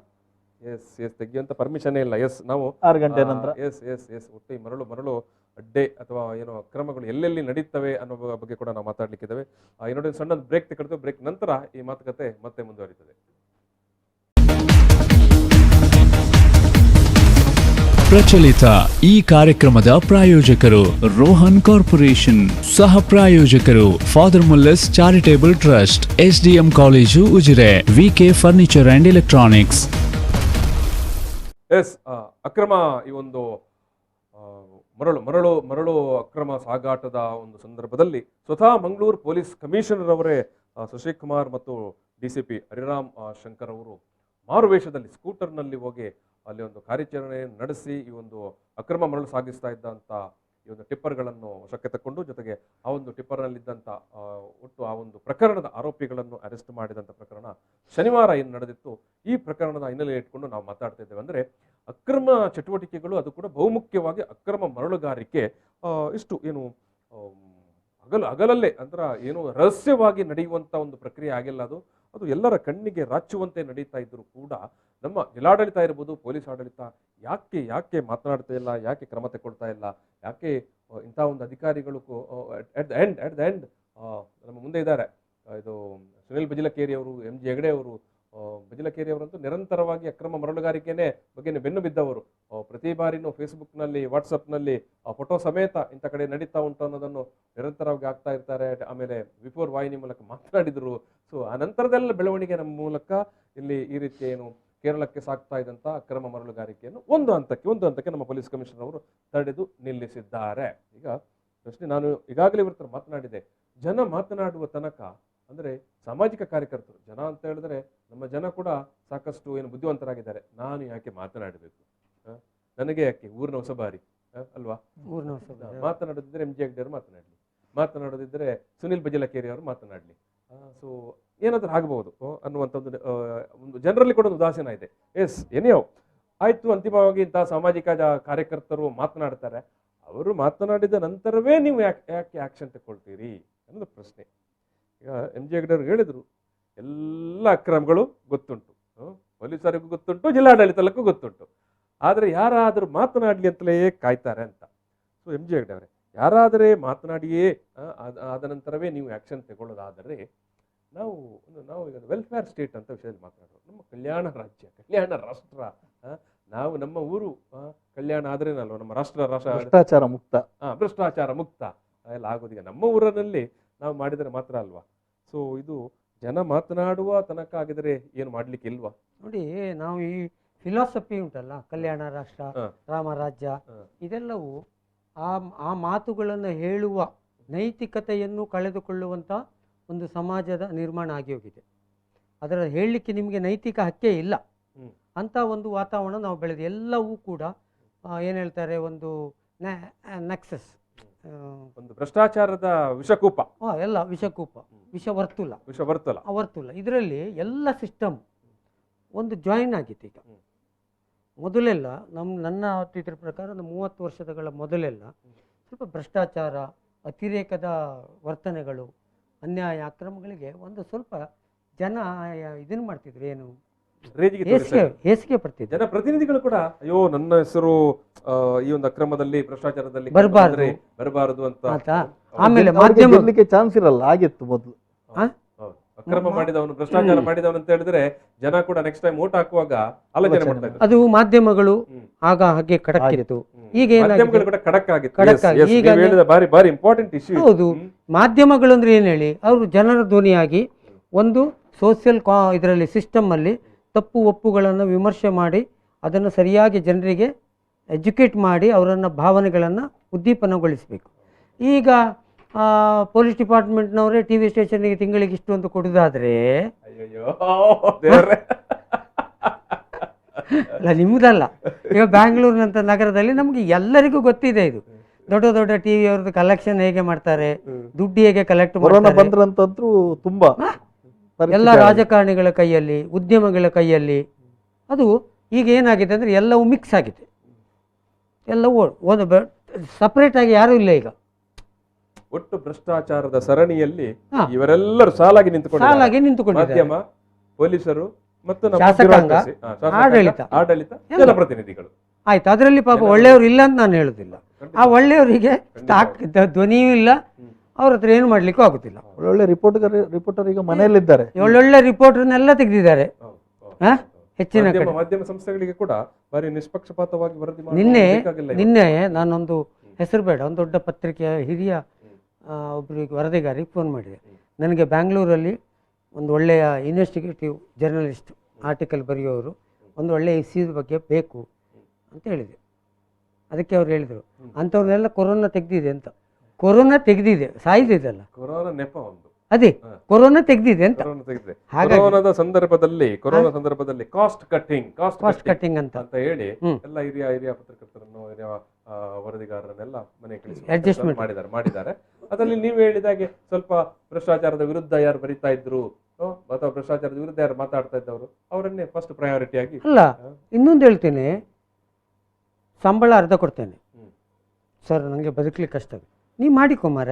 ತೆಗೆಯುವಂತ ಪರ್ಮಿಷನ್ ಇಲ್ಲ. ನಾವು
6 ಗಂಟೆ ನಂತರ
ಒಟ್ಟು ಈ ಮರಳು ಅಡ್ಡೆ ಅಥವಾ ಏನೋ ಅಕ್ರಮಗಳು ಎಲ್ಲೆಲ್ಲಿ ನಡೀತವೆ ಅನ್ನೋ ಬಗ್ಗೆ ಕೂಡ ನಾವು ಮಾತಾಡ್ಲಿಕ್ಕಿದ್ದೇವೆ. ಇನ್ನೊಂದು ಸಣ್ಣ ಬ್ರೇಕ್ ತೆಗೆದು ಬ್ರೇಕ್ ನಂತರ ಈ ಮಾತುಕತೆ ಮತ್ತೆ ಮುಂದುವರಿತದೆ.
ಪ್ರಚಲಿತ ಈ ಕಾರ್ಯಕ್ರಮದ ಪ್ರಾಯೋಜಕರು ರೋಹನ್ ಕಾರ್ಪೊರೇಷನ್, ಸಹ ಪ್ರಾಯೋಜಕರು father Muller's charitable trust, SDM college Ujire, VK furniture and electronics.
ಅಕ್ರಮ ಈ ಒಂದು ಮರಳು ಅಕ್ರಮ ಸಾಗಾಟದ ಒಂದು ಸಂದರ್ಭದಲ್ಲಿ ಸ್ವತಃ ಮಂಗಳೂರು ಪೊಲೀಸ್ ಕಮಿಷನರ್ ಅವರೇ ಸುಶೀಲ್ ಕುಮಾರ್ ಮತ್ತು ಡಿಸಿಪಿ ಹರಿರಾಮ್ ಶಂಕರ್ ಅವರು ಮಾರುವೇಷದಲ್ಲಿ ಸ್ಕೂಟರ್ನಲ್ಲಿ ಹೋಗಿ ಅಲ್ಲಿ ಒಂದು ಕಾರ್ಯಾಚರಣೆ ನಡೆಸಿ ಈ ಒಂದು ಅಕ್ರಮ ಮರಳು ಸಾಗಿಸ್ತಾ ಇದ್ದಂಥ ಈ ಒಂದು ಟಿಪ್ಪರ್ಗಳನ್ನು ವಶಕ್ಕೆ ತಕ್ಕೊಂಡು, ಜೊತೆಗೆ ಆ ಒಂದು ಟಿಪ್ಪರ್ನಲ್ಲಿದ್ದಂಥ ಒಟ್ಟು ಆ ಒಂದು ಪ್ರಕರಣದ ಆರೋಪಿಗಳನ್ನು ಅರೆಸ್ಟ್ ಮಾಡಿದಂಥ ಪ್ರಕರಣ ಶನಿವಾರ ಏನು ನಡೆದಿತ್ತು. ಈ ಪ್ರಕರಣದ ಹಿನ್ನೆಲೆ ಇಟ್ಕೊಂಡು ನಾವು ಮಾತಾಡ್ತಾ ಇದ್ದೇವೆ. ಅಂದರೆ ಅಕ್ರಮ ಚಟುವಟಿಕೆಗಳು, ಅದು ಕೂಡ ಬಹುಮುಖ್ಯವಾಗಿ ಅಕ್ರಮ ಮರಳುಗಾರಿಕೆ ಇಷ್ಟು ಏನು ಅಗಲಲ್ಲೇ ಅಂದ್ರೆ ಏನು ರಹಸ್ಯವಾಗಿ ನಡೆಯುವಂಥ ಒಂದು ಪ್ರಕ್ರಿಯೆ ಆಗಿಲ್ಲ. ಅದು ಎಲ್ಲರ ಕಣ್ಣಿಗೆ ರಾಚುವಂತೆ ನಡೀತಾ ಇದ್ದರೂ ಕೂಡ ನಮ್ಮ ಜಿಲ್ಲಾಡಳಿತ ಇರ್ಬೋದು, ಪೊಲೀಸ್ ಆಡಳಿತ ಯಾಕೆ ಮಾತನಾಡ್ತಾ ಇಲ್ಲ, ಯಾಕೆ ಕ್ರಮ ತಗೊಳ್ತಾ ಇಲ್ಲ, ಯಾಕೆ ಇಂಥ ಒಂದು ಅಧಿಕಾರಿಗಳು ಅಟ್ ದ ಎಂಡ್ ನಮ್ಮ ಮುಂದೆ ಇದ್ದಾರೆ. ಇದು ಸುನಿಲ್ ಬಜಿಲಕೇರಿ ಅವರು, MG ಹೆಗಡೆ ಅವರು. ಬಜಿಲಕೇರಿ ಅವರಂತೂ ನಿರಂತರವಾಗಿ ಅಕ್ರಮ ಮರಳುಗಾರಿಕೆನೇ ಬಗ್ಗೆ ಬೆನ್ನು ಬಿದ್ದವರು. ಪ್ರತಿ ಬಾರಿನೂ ಫೇಸ್ಬುಕ್ನಲ್ಲಿ, ವಾಟ್ಸಪ್ನಲ್ಲಿ ಫೋಟೋ ಸಮೇತ ಇಂಥ ಕಡೆ ನಡೀತಾ ಉಂಟು ಅನ್ನೋದನ್ನು ನಿರಂತರವಾಗಿ ಆಗ್ತಾ ಇರ್ತಾರೆ. ಆಮೇಲೆ ವಿಫೋರ್ ವಾಹಿನಿ ಮೂಲಕ ಮಾತನಾಡಿದರು. ಸೊ ಆ ನಂತರದೆಲ್ಲ ಬೆಳವಣಿಗೆ ನಮ್ಮ ಮೂಲಕ ಇಲ್ಲಿ ಈ ರೀತಿ ಏನು ಕೇರಳಕ್ಕೆ ಸಾಗ್ತಾ ಇದ್ದಂಥ ಅಕ್ರಮ ಮರಳುಗಾರಿಕೆಯನ್ನು ಒಂದು ಹಂತಕ್ಕೆ ನಮ್ಮ ಪೊಲೀಸ್ ಕಮಿಷನರ್ ಅವರು ತಡೆದು ನಿಲ್ಲಿಸಿದ್ದಾರೆ. ಈಗ ಪ್ರಶ್ನೆ, ನಾನು ಈಗಾಗಲೇ ಇವ್ರ ಮಾತನಾಡಿದೆ, ಜನ ಮಾತನಾಡುವ ತನಕ ಅಂದರೆ ಸಾಮಾಜಿಕ ಕಾರ್ಯಕರ್ತರು, ಜನ ಅಂತ ಹೇಳಿದ್ರೆ ನಮ್ಮ ಜನ ಕೂಡ ಸಾಕಷ್ಟು ಏನು ಬುದ್ಧಿವಂತರಾಗಿದ್ದಾರೆ. ನಾನು ಯಾಕೆ ಮಾತನಾಡಬೇಕು, ನನಗೆ ಯಾಕೆ ಊರಿನ ಹೊಸಬಾರಿ ಅಲ್ವಾ, ಮಾತನಾಡೋದಿದ್ರೆ MG ಹೆಗ್ಡೆ ಅವರು ಮಾತನಾಡೋದಿದ್ರೆ ಸುನಿಲ್ ಬಜಿಲಕೇರಿ ಅವರು ಮಾತನಾಡಲಿ, ಸೊ ಏನಾದ್ರೂ ಆಗಬಹುದು ಅನ್ನುವಂಥ ಒಂದು ಜನರಲ್ಲಿ ಕೂಡ ಒಂದು ಉದಾಸೀನ ಇದೆ. ಎನಿಯೋ ಆಯ್ತು, ಅಂತಿಮವಾಗಿ ಇಂತಹ ಸಾಮಾಜಿಕ ಕಾರ್ಯಕರ್ತರು ಮಾತನಾಡ್ತಾರೆ. ಅವರು ಮಾತನಾಡಿದ ನಂತರವೇ ನೀವು ಯಾಕೆ ಆಕ್ಷನ್ ತಗೊಳ್ತೀರಿ ಅನ್ನೋದು ಪ್ರಶ್ನೆ. ಈಗ MG ಹೆಗ್ಡೆ ಅವರು ಹೇಳಿದ್ರು, ಎಲ್ಲ ಅಕ್ರಮಗಳು ಗೊತ್ತುಂಟು, ಪೊಲೀಸರಿಗೂ ಗೊತ್ತುಂಟು, ಜಿಲ್ಲಾಡಳಿತಕ್ಕೂ ಗೊತ್ತುಂಟು, ಆದರೆ ಯಾರಾದರೂ ಮಾತನಾಡಲಿ ಅಂತಲೇ ಕಾಯ್ತಾರೆ ಅಂತ. ಸೊ MG ಹೆಗ್ಡೆ ಅವರೇ, ಯಾರಾದರೆ ಮಾತನಾಡಿಯೇ ಆದ ನಂತರವೇ ನೀವು ಆಕ್ಷನ್ ತಗೊಳ್ಳೋದಾದರೆ, ನಾವು ಈಗ ವೆಲ್ಫೇರ್ ಸ್ಟೇಟ್ ಅಂತ ವಿಷಯದಲ್ಲಿ ಮಾತನಾಡೋದು. ನಮ್ಮ ಕಲ್ಯಾಣ ರಾಜ್ಯ, ಕಲ್ಯಾಣ ರಾಷ್ಟ್ರ, ನಾವು ನಮ್ಮ ಊರು ಕಲ್ಯಾಣ ಆದ್ರೇನಲ್ವ ನಮ್ಮ ರಾಷ್ಟ್ರ ಭ್ರಷ್ಟಾಚಾರ ಮುಕ್ತ ಎಲ್ಲ ಆಗೋದೀಗ ನಮ್ಮ ಊರಿನಲ್ಲಿ ನಾವು ಮಾಡಿದರೆ ಮಾತ್ರ ಅಲ್ವಾ. ಸೊ ಇದು ಜನ ಮಾತನಾಡುವ ತನಕ ಆಗಿದರೆ ಏನು ಮಾಡ್ಲಿಕ್ಕೆ ಇಲ್ವಾ?
ನೋಡಿ, ನಾವು ಈ ಫಿಲಾಸಫಿ ಉಂಟಲ್ಲ, ಕಲ್ಯಾಣ ರಾಷ್ಟ್ರ, ರಾಮರಾಜ್ಯ, ಇದೆಲ್ಲವೂ ಆ ಮಾತುಗಳನ್ನು ಹೇಳುವ ನೈತಿಕತೆಯನ್ನು ಕಳೆದುಕೊಳ್ಳುವಂಥ ಒಂದು ಸಮಾಜದ ನಿರ್ಮಾಣ ಆಗಿ ಹೋಗಿದೆ. ಅದರ ಹೇಳಲಿಕ್ಕೆ ನಿಮಗೆ ನೈತಿಕ ಹಕ್ಕೇ ಇಲ್ಲ ಅಂತ ಒಂದು ವಾತಾವರಣ ನಾವು ಬೆಳೆದು, ಎಲ್ಲವೂ ಕೂಡ ಏನು ಹೇಳ್ತಾರೆ, ಒಂದು ನೆಕ್ಸಸ್,
ಒಂದು ಭ್ರಷ್ಟಾಚಾರದ ವಿಷಕೂಪ,
ಎಲ್ಲ ವಿಷಕೂಪ, ವರ್ತುಲ. ಇದರಲ್ಲಿ ಎಲ್ಲ ಸಿಸ್ಟಮ್ ಒಂದು ಜಾಯಿನ್ ಆಗಿತ್ತು. ಈಗ ಮೊದಲೆಲ್ಲ ನನ್ನ ಇದ್ರ ಪ್ರಕಾರ 30 ವರ್ಷಗಳ ಮೊದಲೆಲ್ಲ ಸ್ವಲ್ಪ ಭ್ರಷ್ಟಾಚಾರ, ಅತಿರೇಕದ ವರ್ತನೆಗಳು, ಅನ್ಯಾಯ, ಅಕ್ರಮಗಳಿಗೆ ಒಂದು ಸ್ವಲ್ಪ ಜನ ಇದನ್ನು ಮಾಡ್ತಿದ್ರು, ಏನು ಹೇಸಿಗೆ ಪಡ್ತಿದ್ರು.
ಜನಪ್ರತಿನಿಧಿಗಳು ಕೂಡ ಅಯ್ಯೋ ನನ್ನ ಹೆಸರು ಈ ಒಂದು ಅಕ್ರಮದಲ್ಲಿ ಭ್ರಷ್ಟಾಚಾರದಲ್ಲಿ ಬರಬಾರದು ಅಂತ.
ಆಮೇಲೆ ಮಾಧ್ಯಮ
ಚಾನ್ಸ್ ಇರಲ್ಲ ಆಗಿತ್ತು ಮೊದಲು.
ಅಕ್ರಮ ಮಾಡಿದವನು, ಭ್ರಷ್ಟಾಚಾರ ಮಾಡಿದವನು ಅಂತ ಹೇಳಿದ್ರೆ ಜನ ಕೂಡ ನೆಕ್ಸ್ಟ್ ಟೈಮ್ ವೋಟ್ ಹಾಕುವಾಗ ಆಲೋಚನೆ ಮಾಡ್ತಾ ಇದ್ದಾರೆ.
ಅದು ಮಾಧ್ಯಮಗಳು ಆಗ ಹಾಗೆ ಖಡಕ್ಕಿತ್ತು. ಈಗ
ಮಾಧ್ಯಮಗಳು ಕೂಡ ಖಡಕ್ ಆಗಿತ್ತು.
ಈಗ
ನೀವು ಹೇಳಿದ ಬಾರಿ ಇಂಪಾರ್ಟೆಂಟ್ ಇಶ್ಯೂ.
ಹೌದು, ಮಾಧ್ಯಮಗಳು ಅಂದ್ರೆ ಏನ್ ಹೇಳಿ, ಅವರು ಜನರ ಧ್ವನಿಯಾಗಿ ಒಂದು ಸೋಷಿಯಲ್ ಇದರಲ್ಲಿ ಸಿಸ್ಟಮ್ ಅಲ್ಲಿ ತಪ್ಪು ಒಪ್ಪುಗಳನ್ನು ವಿಮರ್ಶೆ ಮಾಡಿ ಅದನ್ನು ಸರಿಯಾಗಿ ಜನರಿಗೆ ಎಜುಕೇಟ್ ಮಾಡಿ ಅವರನ್ನ ಭಾವನೆಗಳನ್ನು ಉದ್ದೀಪನಗೊಳಿಸಬೇಕು. ಈಗ ಪೊಲೀಸ್ ಡಿಪಾರ್ಟ್ಮೆಂಟ್ನವರೇ ಟಿ ವಿ ಸ್ಟೇಷನ್ಗೆ ತಿಂಗಳಿಗೆ ಇಷ್ಟು ಅಂತ ಕೊಡೋದಾದ್ರೆ ಅಲ್ಲ, ನಿಮ್ಮದಲ್ಲ. ಈಗ ಬ್ಯಾಂಗ್ಳೂರಿನಂಥ ನಗರದಲ್ಲಿ ನಮಗೆ ಎಲ್ಲರಿಗೂ ಗೊತ್ತಿದೆ ಇದು. ದೊಡ್ಡ ದೊಡ್ಡ ಟಿ ವಿ ಅವ್ರದ್ದು ಕಲೆಕ್ಷನ್ ಹೇಗೆ ಮಾಡ್ತಾರೆ, ದುಡ್ಡು ಹೇಗೆ ಕಲೆಕ್ಟ್
ಬಂದ್ರಂತಂದ್ರೂ ತುಂಬಾ
ಎಲ್ಲ ರಾಜಕಾರಣಿಗಳ ಕೈಯಲ್ಲಿ, ಉದ್ಯಮಗಳ ಕೈಯಲ್ಲಿ. ಅದು ಈಗ ಏನಾಗಿದೆ ಅಂದರೆ ಎಲ್ಲವೂ ಮಿಕ್ಸ್ ಆಗಿದೆ. ಎಲ್ಲವೂ ಒಂದು ಸಪರೇಟ್ ಆಗಿ ಯಾರೂ ಇಲ್ಲ. ಈಗ
ಒಟ್ಟು ಭ್ರಷ್ಟಾಚಾರದ ಸರಣಿಯಲ್ಲಿ ಇವರೆಲ್ಲರೂ ಸಾಲಾಗಿ ನಿಂತುಕೊಂಡು ಮಾಧ್ಯಮ, ಪೊಲೀಸರು ಮತ್ತು
ಶಾಸಕಾಂಗ,
ಆಡಳಿತ, ಜನಪ್ರತಿನಿಧಿಗಳು.
ಆಯ್ತು, ಅದರಲ್ಲಿ ಪಾಪ ಒಳ್ಳೆಯವರು ಇಲ್ಲ ಅಂತ ನಾನು ಹೇಳುದಿಲ್ಲ. ಆ ಒಳ್ಳೆಯವರಿಗೆ ಧ್ವನಿಯೂ ಇಲ್ಲ, ಅವ್ರ ಹತ್ರ ಏನು ಮಾಡ್ಲಿಕ್ಕೂ ಆಗುತ್ತಿಲ್ಲ.
ಒಳ್ಳೊಳ್ಳೆ ರಿಪೋರ್ಟರ್ ಈಗ ಮನೆಯಲ್ಲಿದ್ದಾರೆ.
ಒಳ್ಳೊಳ್ಳೆ ರಿಪೋರ್ಟರ್ನೆಲ್ಲ ತೆಗೆದಿದ್ದಾರೆ ಹೆಚ್ಚಿನ
ಮಾಧ್ಯಮ ಸಂಸ್ಥೆಗಳಿಗೆ ಕೂಡ ಬಾರಿ ನಿಷ್ಪಕ್ಷಪಾತವಾಗಿ ವರದಿ ಮಾಡಿ.
ನಿನ್ನೆ ನಾನೊಂದು ಹೆಸರು ಬೇಡ, ಒಂದು ದೊಡ್ಡ ಪತ್ರಿಕೆಯ ಹಿರಿಯ ಒಬ್ಬರಿಗೆ ವರದಿಗಾರಿಗೆ ಫೋನ್ ಮಾಡಿದೆ. ನನಗೆ ಬ್ಯಾಂಗ್ಳೂರಲ್ಲಿ ಒಂದು ಒಳ್ಳೆಯ ಇನ್ವೆಸ್ಟಿಗೇಟಿವ್ ಜರ್ನಲಿಸ್ಟ್ ಆರ್ಟಿಕಲ್ ಬರೆಯೋರು ಒಂದು ಒಳ್ಳೆಯ ಇಶ್ಯೂದ ಬಗ್ಗೆ ಬೇಕು ಅಂತ ಹೇಳಿದೆ. ಅದಕ್ಕೆ ಅವ್ರು ಹೇಳಿದರು, ಅಂಥವ್ರನ್ನೆಲ್ಲ ಕೊರೋನಾ ತೆಗೆದಿದೆ ಅಂತ. ಕೊರೋನಾ ತೆಗೆದಿದೆ, ಸಾಯ್ದಿದೆಲ್ಲ,
ಕೊರೋನಾ ನೆಪ ಒಂದು.
ಅದೇ ಕೊರೋನಾ ತೆಗೆದಿದೆ ಅಂತ.
ಕೊರೋನಾದ ಸಂದರ್ಭದಲ್ಲಿ ಕಾಸ್ಟ್ ಕಟ್ಟಿಂಗ್ ಅಂತ ಹೇಳಿ ಎಲ್ಲ ಹಿರಿಯ ಪತ್ರಕರ್ತರನ್ನು, ಹಿರಿಯ ವರದಿಗಾರರನ್ನೆಲ್ಲ ಮನೆ ಅಡ್ಜಸ್ಟ್ಮೆಂಟ್ ಮಾಡಿದ್ದಾರೆ. ಅದರಲ್ಲಿ ನೀವು ಹೇಳಿದಾಗೆ ಸ್ವಲ್ಪ ಭ್ರಷ್ಟಾಚಾರದ ವಿರುದ್ಧ ಯಾರು ಬರೀತಾ ಇದ್ರು ಅಥವಾ ಭ್ರಷ್ಟಾಚಾರದ ವಿರುದ್ಧ ಯಾರು ಮಾತಾಡ್ತಾ ಇದ್ದವರು ಅವರನ್ನೇ ಫಸ್ಟ್ ಪ್ರಯಾರಿಟಿ ಆಗಿ.
ಅಲ್ಲ, ಇನ್ನೊಂದು ಹೇಳ್ತೇನೆ, ಸಂಬಳ ಅರ್ಧ ಕೊಡ್ತೇನೆ ಸರ್, ನನಗೆ ಬದುಕಲಿಕ್ಕೆ ಕಷ್ಟ, ನೀವು ಮಾಡಿಕೊ ಮಾರ.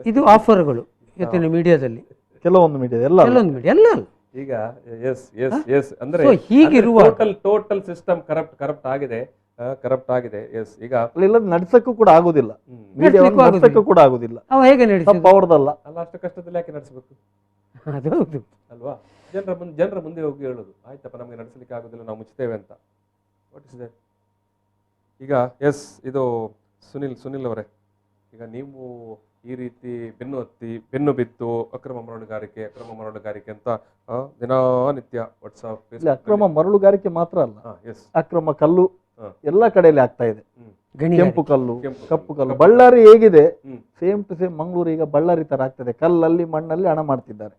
ಇದು ಆಫರ್ಗಳು ಇವತ್ತಿನ ಮೀಡಿಯಾದಲ್ಲಿ, ಕೆಲವೊಂದು ಮೀಡಿಯಾ ಎಲ್ಲ
ಈಗ ಅಂದ್ರೆ ಹೀಗಿರುವ ಟೋಟಲ್ ಸಿಸ್ಟಮ್ ಕರಪ್ಟ್ ಆಗಿದೆ. ಎಸ್, ಈಗ
ನಡ್ಸಕ್ಕೂ ಕೂಡ ಆಗುದಿಲ್ಲ, ಕೂಡ ಆಗುದಿಲ್ಲ.
ಅವ ಹೇಗೆ
ಅವ್ರದಲ್ಲ
ಅಲ್ಲ, ಅಷ್ಟು ಕಷ್ಟದಲ್ಲಿ ಯಾಕೆ ನಡೆಸಬೇಕು?
ಅದು ಹೌದು
ಅಲ್ವಾ? ಜನರ ಮುಂದೆ ಹೋಗಿ ಹೇಳುದು, ಆಯ್ತಪ್ಪ ನಮ್ಗೆ ನಡೆಸಲಿಕ್ಕೆ ಆಗುದಿಲ್ಲ, ನಾವು ಮುಚ್ತೇವೆ ಅಂತ. ಈಗ ಎಸ್, ಇದು ಸುನಿಲ್ ಅವರೇ, ಈಗ ನೀವು ಈ ರೀತಿ ಬೆನ್ನು ಬಿದ್ದು ಅಕ್ರಮ ಮರಳುಗಾರಿಕೆ ಅಂತ ದಿನನಿತ್ಯ ವಾಟ್ಸ್ಆಪ್,
ಅಕ್ರಮ ಮರಳುಗಾರಿಕೆ ಮಾತ್ರ ಅಲ್ಲ, ಅಕ್ರಮ ಕಲ್ಲು ಎಲ್ಲ ಕಡೆಯಲ್ಲಿ ಆಗ್ತಾ ಇದೆ. ಕೆಂಪು ಕಲ್ಲು, ಕಪ್ಪು ಕಲ್ಲು. ಬಳ್ಳಾರಿ ಹೇಗಿದೆ ಸೇಮ್ ಟು ಸೇಮ್ ಮಂಗಳೂರು ಈಗ ಬಳ್ಳಾರಿ ತರ ಆಗ್ತದೆ. ಕಲ್ಲಲ್ಲಿ ಮಣ್ಣಲ್ಲಿ ಹಣ ಮಾಡ್ತಿದ್ದಾರೆ.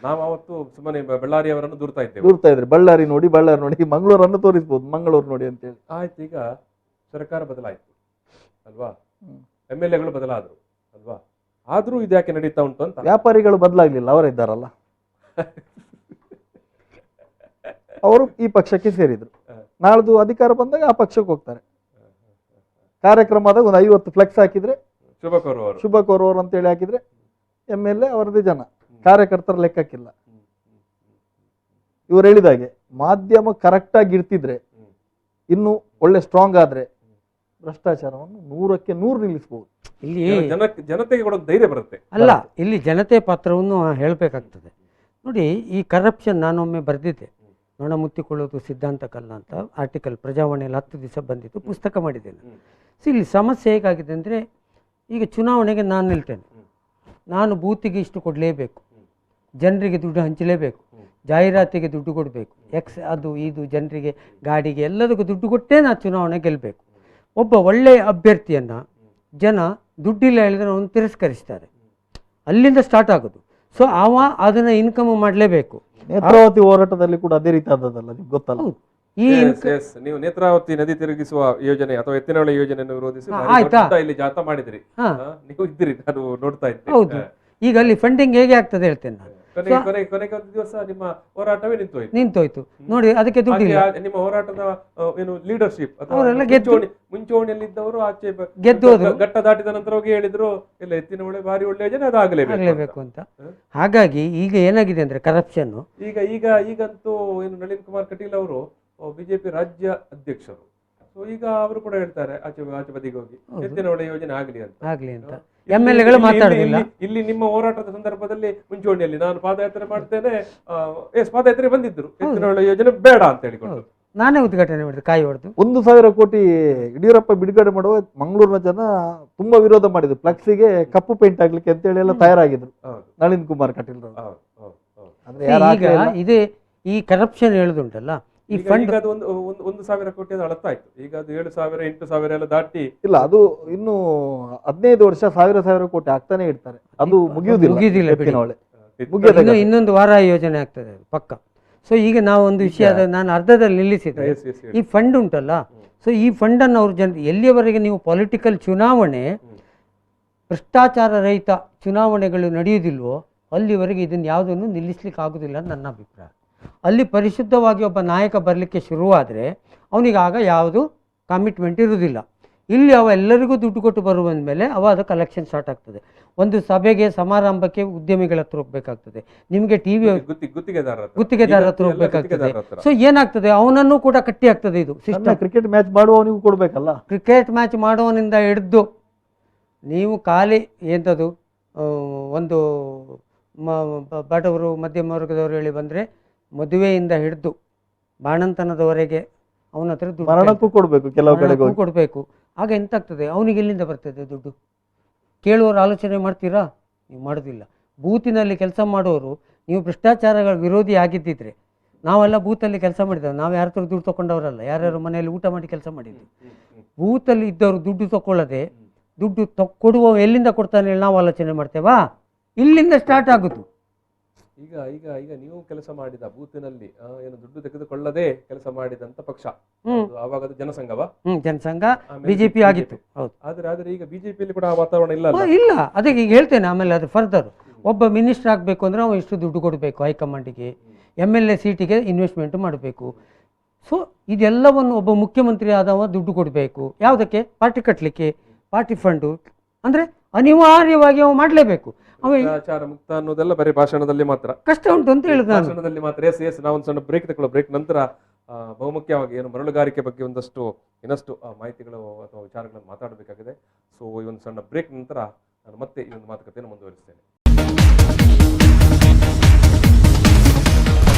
ನಾವು ಅವತ್ತು ಸುಮ್ಮನೆ ಬಳ್ಳಾರಿ ಅವರನ್ನು ದೂರ್ತಾ
ಇದ್ರೆ ಬಳ್ಳಾರಿ ನೋಡಿ ಮಂಗಳೂರನ್ನು ತೋರಿಸ್ಬೋದು, ಮಂಗಳೂರು ನೋಡಿ ಅಂತ ಹೇಳಿ.
ಆಯ್ತು, ಈಗ ಸರ್ಕಾರ ಬದಲಾಯ್ತು ಅಲ್ವಾ, MLAಗಳು ಬದಲಾದ್ರು ಅಲ್ವಾ, ಆದ್ರೂ ಇದ್ಯಾಕೆ ನಡೀತಾ ಉಂಟು ಅಂತ.
ವ್ಯಾಪಾರಿಗಳು ಬದಲಾಗ್ಲಿಲ್ಲ, ಅವರೇ ಇದ್ದಾರಲ್ಲ, ಅವರು ಈ ಪಕ್ಷಕ್ಕೆ ಸೇರಿದ್ರು. ನಾಳ್ದು ಅಧಿಕಾರ ಬಂದಾಗ ಆ ಪಕ್ಷಕ್ಕೆ ಹೋಗ್ತಾರೆ. ಕಾರ್ಯಕ್ರಮದಾಗ ಒಂದು 50 ಫ್ಲೆಕ್ಸ್ ಹಾಕಿದ್ರೆ ಶುಭ ಕೋರುವವರು ಅಂತ ಹೇಳಿ ಹಾಕಿದ್ರೆ MLA ಅವರದೇ ಜನ, ಕಾರ್ಯಕರ್ತರ ಲೆಕ್ಕಕ್ಕಿಲ್ಲ. ಇವರು ಹೇಳಿದಾಗೆ ಮಾಧ್ಯಮ ಕರೆಕ್ಟ್ ಆಗಿ ಇರ್ತಿದ್ರೆ, ಇನ್ನು ಒಳ್ಳೆ ಸ್ಟ್ರಾಂಗ್ ಆದ್ರೆ ಭ್ರಷ್ಟಾಚಾರವನ್ನು 100ಕ್ಕೆ 100 ನಿಲ್ಲಿಸಬಹುದು.
ಇಲ್ಲಿ
ಜನತೆಗೆ ಕೊಡೋದು ಧೈರ್ಯ ಬರುತ್ತೆ.
ಅಲ್ಲ, ಇಲ್ಲಿ ಜನತೆ ಪಾತ್ರವನ್ನು ಹೇಳಬೇಕಾಗ್ತದೆ. ನೋಡಿ, ಈ ಕರಪ್ಷನ್ ನಾನೊಮ್ಮೆ ಬರೆದಿದ್ದೆ, ನೊಣ ಮುತ್ತಿಕೊಳ್ಳೋದು ಸಿದ್ಧಾಂತಕ್ಕಲ್ಲ ಅಂತ ಆರ್ಟಿಕಲ್ ಪ್ರಜಾವಾಣಿಯಲ್ಲಿ 10 ದಿವಸ ಬಂದಿತ್ತು, ಪುಸ್ತಕ ಮಾಡಿದ್ದೇನೆ. ಇಲ್ಲಿ ಸಮಸ್ಯೆ ಹೇಗಾಗಿದೆ ಅಂದರೆ, ಈಗ ಚುನಾವಣೆಗೆ ನಾನು ನಿಲ್ತೇನೆ, ನಾನು ಬೂತಿಗೆ ಇಷ್ಟು ಕೊಡಲೇಬೇಕು, ಜನರಿಗೆ ದುಡ್ಡು ಹಂಚಲೇಬೇಕು, ಜಾಹೀರಾತಿಗೆ ದುಡ್ಡು ಕೊಡಬೇಕು, ಅದು ಇದು ಜನರಿಗೆ ಗಾಡಿಗೆ ಎಲ್ಲದಕ್ಕೂ ದುಡ್ಡು ಕೊಟ್ಟೇ ನಾನು ಚುನಾವಣೆ ಗೆಲ್ಲಬೇಕು. ಒಬ್ಬ ಒಳ್ಳೆಯ ಅಭ್ಯರ್ಥಿಯನ್ನು ಜನ ದುಡ್ಡಿಲ್ಲ ಹೇಳಿದ್ರೆ ಅವನು ತಿರಸ್ಕರಿಸ್ತಾರೆ, ಅಲ್ಲಿಂದ ಸ್ಟಾರ್ಟ್ ಆಗೋದು. ಸೊ ಅದನ್ನು ಇನ್ಕಮ್ ಮಾಡಲೇಬೇಕು.
ನೇತ್ರಾವತಿ ಹೋರಾಟದಲ್ಲಿ ಕೂಡ ಅದೇ ರೀತಿ ಆದದಲ್ಲ, ಗೊತ್ತಲ್ಲ.
ನೀವು ನೇತ್ರಾವತಿ ನದಿ ತಿರುಗಿಸುವ ಯೋಜನೆ ಅಥವಾ ಎತ್ತಿನಹೊಳೆ ಯೋಜನೆಯನ್ನು ವಿರೋಧಿಸಿ ಇಲ್ಲಿ ಜಾಥಾ ಮಾಡಿದ್ರಿ, ನೀವು ಇದ್ದೀರಿ, ನಾನು ನೋಡ್ತಾ ಇದ್ದೆ.
ಹೌದು, ಈಗ ಅಲ್ಲಿ ಫಂಡಿಂಗ್ ಹೇಗೆ ಆಗ್ತದೆ ಹೇಳ್ತೇನೆ ನಾನು.
ಕೊನೆಗೆ ಒಂದು ದಿವಸ ನಿಮ್ಮ ಹೋರಾಟವೇ
ನಿಂತೋಯ್ತು ನೋಡಿ, ಅದಕ್ಕೆ ದುಡ್ಡಿಲ್ಲ.
ನಿಮ್ಮ ಹೋರಾಟದ ಏನು ಲೀಡರ್ಶಿಪ್ ಮುಂಚೂಣಿಯಲ್ಲಿದ್ದವರು ಆಚೆ
ಗೆದ್ದೋದ್ರು,
ಘಟ್ಟ ದಾಟಿದ ನಂತರ ಹೋಗಿ ಹೇಳಿದ್ರು ಇಲ್ಲ ಎತ್ತಿನಹೊಳೆ ಬಾರಿ ಒಳ್ಳೆ ಯೋಜನೆ, ಅದಾಗಲೇಬೇಕು
ಅಂತ. ಹಾಗಾಗಿ ಈಗ ಏನಾಗಿದೆ ಅಂದ್ರೆ ಕರಪ್ಷನ್.
ಈಗಂತೂ ಏನು ನಳಿನ್ ಕುಮಾರ್ ಕಟೀಲ್ ಅವರು ಬಿಜೆಪಿ ರಾಜ್ಯ ಅಧ್ಯಕ್ಷರು, ಸೊ ಈಗ ಅವರು ಕೂಡ ಹೇಳ್ತಾರೆ ಆಚೆ ಬದಿಗೆ ಹೋಗಿ ಎತ್ತಿನ ಹೊಳೆ ಯೋಜನೆ ಆಗ್ಲಿ ಅಂತ.
MLA ಗಳು ಮಾತಾಡಲಿಲ್ಲ.
ಇಲ್ಲಿ ನಿಮ್ಮ ಹೋರಾಟದ ಸಂದರ್ಭದಲ್ಲಿ ಮುಂಚೂಣಿಯಲ್ಲಿ ನಾನು ಪಾದಯಾತ್ರೆ ಮಾಡ್ತೇನೆ, ಪಾದಯಾತ್ರೆ ಬಂದಿದ್ರು, ಎತ್ತಿನ ಹೊಳೆ ಯೋಜನೆ ಬೇಡ ಅಂತ ಹೇಳಿಕೊಂಡು
ನಾನೇ ಉದ್ಘಾಟನೆ ಮಾಡಿದೆ, ಕಾಯಿ ಹೊಡೆದು.
1,000 ಕೋಟಿ ಯಡಿಯೂರಪ್ಪ ಬಿಡುಗಡೆ ಮಾಡುವ ಮಂಗಳೂರಿನ ಜನ ತುಂಬಾ ವಿರೋಧ ಮಾಡಿದ್ರು. ಫ್ಲೆಕ್ಸಿಗೆ ಕಪ್ಪು ಪೇಂಟ್ ಆಗ್ಲಿಕ್ಕೆ ಅಂತ ಹೇಳಿ ಎಲ್ಲ ತಯಾರಾಗಿದ್ರು ನಳಿನ್ ಕುಮಾರ್ ಕಟೀಲ್.
ಈಗ ಇದೇ ಈ ಕರಪ್ಷನ್ ಹೇಳುದುಂಟಲ್ಲ, ಈ ಫಂಡ್
ಅದು 1,000 ಕೋಟಿ ಅದು ಅಳತಾಯ್ತು. ಈಗ ಅದು 7,000 8,000 ಎಲ್ಲ ದಾಟಿ
ಇಲ್ಲ, ಅದು ಇನ್ನು 15 ವರ್ಷ 1,000 ಕೋಟಿ ಆಗ್ತಾನೆ ಇರ್ತಾರೆ, ಅದು ಮುಗಿಯುವುದಿಲ್ಲ.
ಇನ್ನೊಂದು ವಾರ ಯೋಜನೆ ಆಗ್ತದೆ ಪಕ್ಕ. ಸೊ ಈಗ ನಾವು ಒಂದು ವಿಷಯ ನಾನು ಅರ್ಧದಲ್ಲಿ ನಿಲ್ಲಿಸಿದೆ, ಈ ಫಂಡ್ ಉಂಟಲ್ಲ, ಸೊ ಈ ಫಂಡನ್ನು ಅವ್ರ ಎಲ್ಲಿಯವರೆಗೆ ನೀವು ಪೊಲಿಟಿಕಲ್ ಚುನಾವಣೆ, ಭ್ರಷ್ಟಾಚಾರ ರಹಿತ ಚುನಾವಣೆಗಳು ನಡೆಯುವುದಿಲ್ವೋ ಅಲ್ಲಿವರೆಗೆ ಇದನ್ನು ಯಾವುದನ್ನು ನಿಲ್ಲಿಸ್ಲಿಕ್ಕೆ ಆಗೋದಿಲ್ಲ ಅಂತ ನನ್ನ ಅಭಿಪ್ರಾಯ. ಅಲ್ಲಿ ಪರಿಶುದ್ಧವಾಗಿ ಒಬ್ಬ ನಾಯಕ ಬರಲಿಕ್ಕೆ ಶುರುವಾದರೆ ಅವನಿಗೆ ಆಗ ಯಾವುದು ಕಮಿಟ್ಮೆಂಟ್ ಇರುವುದಿಲ್ಲ. ಇಲ್ಲಿ ಅವ ಎಲ್ಲರಿಗೂ ದುಡ್ಡು ಕೊಟ್ಟು ಬರುವ ಮೇಲೆ ಅವಾದ ಕಲೆಕ್ಷನ್ ಸ್ಟಾರ್ಟ್ ಆಗ್ತದೆ. ಒಂದು ಸಭೆಗೆ ಸಮಾರಂಭಕ್ಕೆ ಉದ್ಯಮಿಗಳ ಹತ್ರ ಹೋಗ್ಬೇಕಾಗ್ತದೆ, ನಿಮಗೆ ಟಿವಿ ಗುತ್ತಿಗೆದಾರ ಹತ್ರ ಹೋಗ್ಬೇಕಾಗ್ತದೆ. ಸೊ ಏನಾಗ್ತದೆ, ಅವನನ್ನು ಕೂಡ ಕಟ್ಟಿ ಆಗ್ತದೆ ಇದು ಸಿಸ್ಟಮ್.
ಕ್ರಿಕೆಟ್ ಮ್ಯಾಚ್ ಮಾಡುವವನಿಗೂ ಕೊಡ್ಬೇಕಲ್ಲ.
ಕ್ರಿಕೆಟ್ ಮ್ಯಾಚ್ ಮಾಡುವವನಿಂದ ಹಿಡಿದು ನೀವು ಖಾಲಿ ಎಂಥದ್ದು ಒಂದು ಬಡವರು ಮಧ್ಯಮ ವರ್ಗದವರು ಹೇಳಿ ಬಂದರೆ ಮದುವೆಯಿಂದ ಹಿಡಿದು ಬಾಣಂತನದವರೆಗೆ ಅವನ ಹತ್ರ
ಮರಣಕ್ಕೂ ಕೊಡಬೇಕು, ಕೆಲವು ಕಡೆಗೂ
ಕೊಡಬೇಕು. ಆಗ ಎಂತಾಗ್ತದೆ, ಅವನಿಗೆ ಎಲ್ಲಿಂದ ಬರ್ತದೆ ದುಡ್ಡು? ಕೇಳುವವರು ಆಲೋಚನೆ ಮಾಡ್ತೀರಾ? ನೀವು ಮಾಡೋದಿಲ್ಲ. ಬೂತಿನಲ್ಲಿ ಕೆಲಸ ಮಾಡೋರು, ನೀವು ಭ್ರಷ್ಟಾಚಾರಗಳ ವಿರೋಧಿ ಆಗಿದ್ದಿದ್ರೆ, ನಾವೆಲ್ಲ ಬೂತಲ್ಲಿ ಕೆಲಸ ಮಾಡಿದ್ದೇವೆ, ನಾವು ಯಾರ ಹತ್ರ ದುಡ್ಡು ತೊಗೊಂಡವರಲ್ಲ, ಯಾರ್ಯಾರು ಮನೆಯಲ್ಲಿ ಊಟ ಮಾಡಿ ಕೆಲಸ ಮಾಡಿದ್ವಿ. ಬೂತಲ್ಲಿ ಇದ್ದವರು ದುಡ್ಡು ತಗೊಳ್ಳದೆ ದುಡ್ಡು ಕೊಡುವ ಎಲ್ಲಿಂದ ಕೊಡ್ತಾನೆ ಹೇಳಿ ನಾವು ಆಲೋಚನೆ ಮಾಡ್ತೇವಾ? ಇಲ್ಲಿಂದ ಸ್ಟಾರ್ಟ್ ಆಗುದು.
ಈಗ ಈಗ ಈಗ ನೀವು ಕೆಲಸ ಮಾಡಿದ ಬೂತಿನಲ್ಲಿ ಏನು ದುಡ್ಡು ತೆಗೆದುಕೊಳ್ಳದೆ ಕೆಲಸ ಮಾಡಿದಂತ ಪಕ್ಷ ಆವಾಗ ಅದು ಜನಸಂಘವಾ?
ಜನಸಂಘ ಬಿಜೆಪಿ ಆಗಿತ್ತು. ಹೌದು.
ಆದ್ರೆ ಈಗ ಬಿಜೆಪಿಯಲ್ಲಿ ಕೂಡ ಆ ವಾತಾವರಣ ಇಲ್ಲ.
ಇಲ್ಲ, ಅದಕ್ಕೆ ಈಗ ಹೇಳ್ತೇನೆ. ಆಮೇಲೆ ಅದು ಫರ್ದರ್ ಒಬ್ಬ ಮಿನಿಸ್ಟರ್ ಆಗಬೇಕು ಅಂದ್ರೆ ಅವ ಇಷ್ಟು ದುಡ್ಡು ಕೊಡಬೇಕು, ಹೈಕಮಾಂಡಿಗೆ MLA ಸೀಟಿಗೆ ಇನ್ವೆಸ್ಟ್ಮೆಂಟ್ ಮಾಡಬೇಕು. ಸೊ ಇದೆಲ್ಲವನ್ನು ಒಬ್ಬ ಮುಖ್ಯಮಂತ್ರಿ ಆದವ ದುಡ್ಡು ಕೊಡಬೇಕು. ಯಾವುದಕ್ಕೆ? ಪಾರ್ಟಿ ಕಟ್ಟಲಿಕ್ಕೆ, ಪಾರ್ಟಿ ಫಂಡು. ಅಂದರೆ ಅನಿವಾರ್ಯವಾಗಿ ಅವ ಮಾಡಲೇಬೇಕು.
ಭ್ರಷ್ಟಾಚಾರ ಮುಕ್ತ ಅನ್ನೋದೆಲ್ಲ ಬರೀ ಭಾಷಣದಲ್ಲಿ ಮಾತ್ರ
ಕಷ್ಟ ಉಂಟು ಅಂತ ಹೇಳಿದ
ಭಾಷಣದಲ್ಲಿ ಮಾತ್ರ. ನಾವೊಂದು ಸಣ್ಣ ಬ್ರೇಕ್ ತಗೊಳ್ಳೋ. ಬ್ರೇಕ್ ನಂತರ ಬಹುಮುಖ್ಯವಾಗಿ ಏನು ಮರಳುಗಾರಿಕೆ ಬಗ್ಗೆ ಇನ್ನಷ್ಟು ಮಾಹಿತಿಗಳು ಅಥವಾ ವಿಚಾರಗಳನ್ನು ಮಾತಾಡಬೇಕಾಗಿದೆ. ಸೊ ಈ ಒಂದು ಸಣ್ಣ ಬ್ರೇಕ್ ನಂತರ ನಾನು ಮತ್ತೆ ಈ ಒಂದು ಮಾತುಕತೆಯನ್ನು ಮುಂದುವರಿಸ್ತೇನೆ.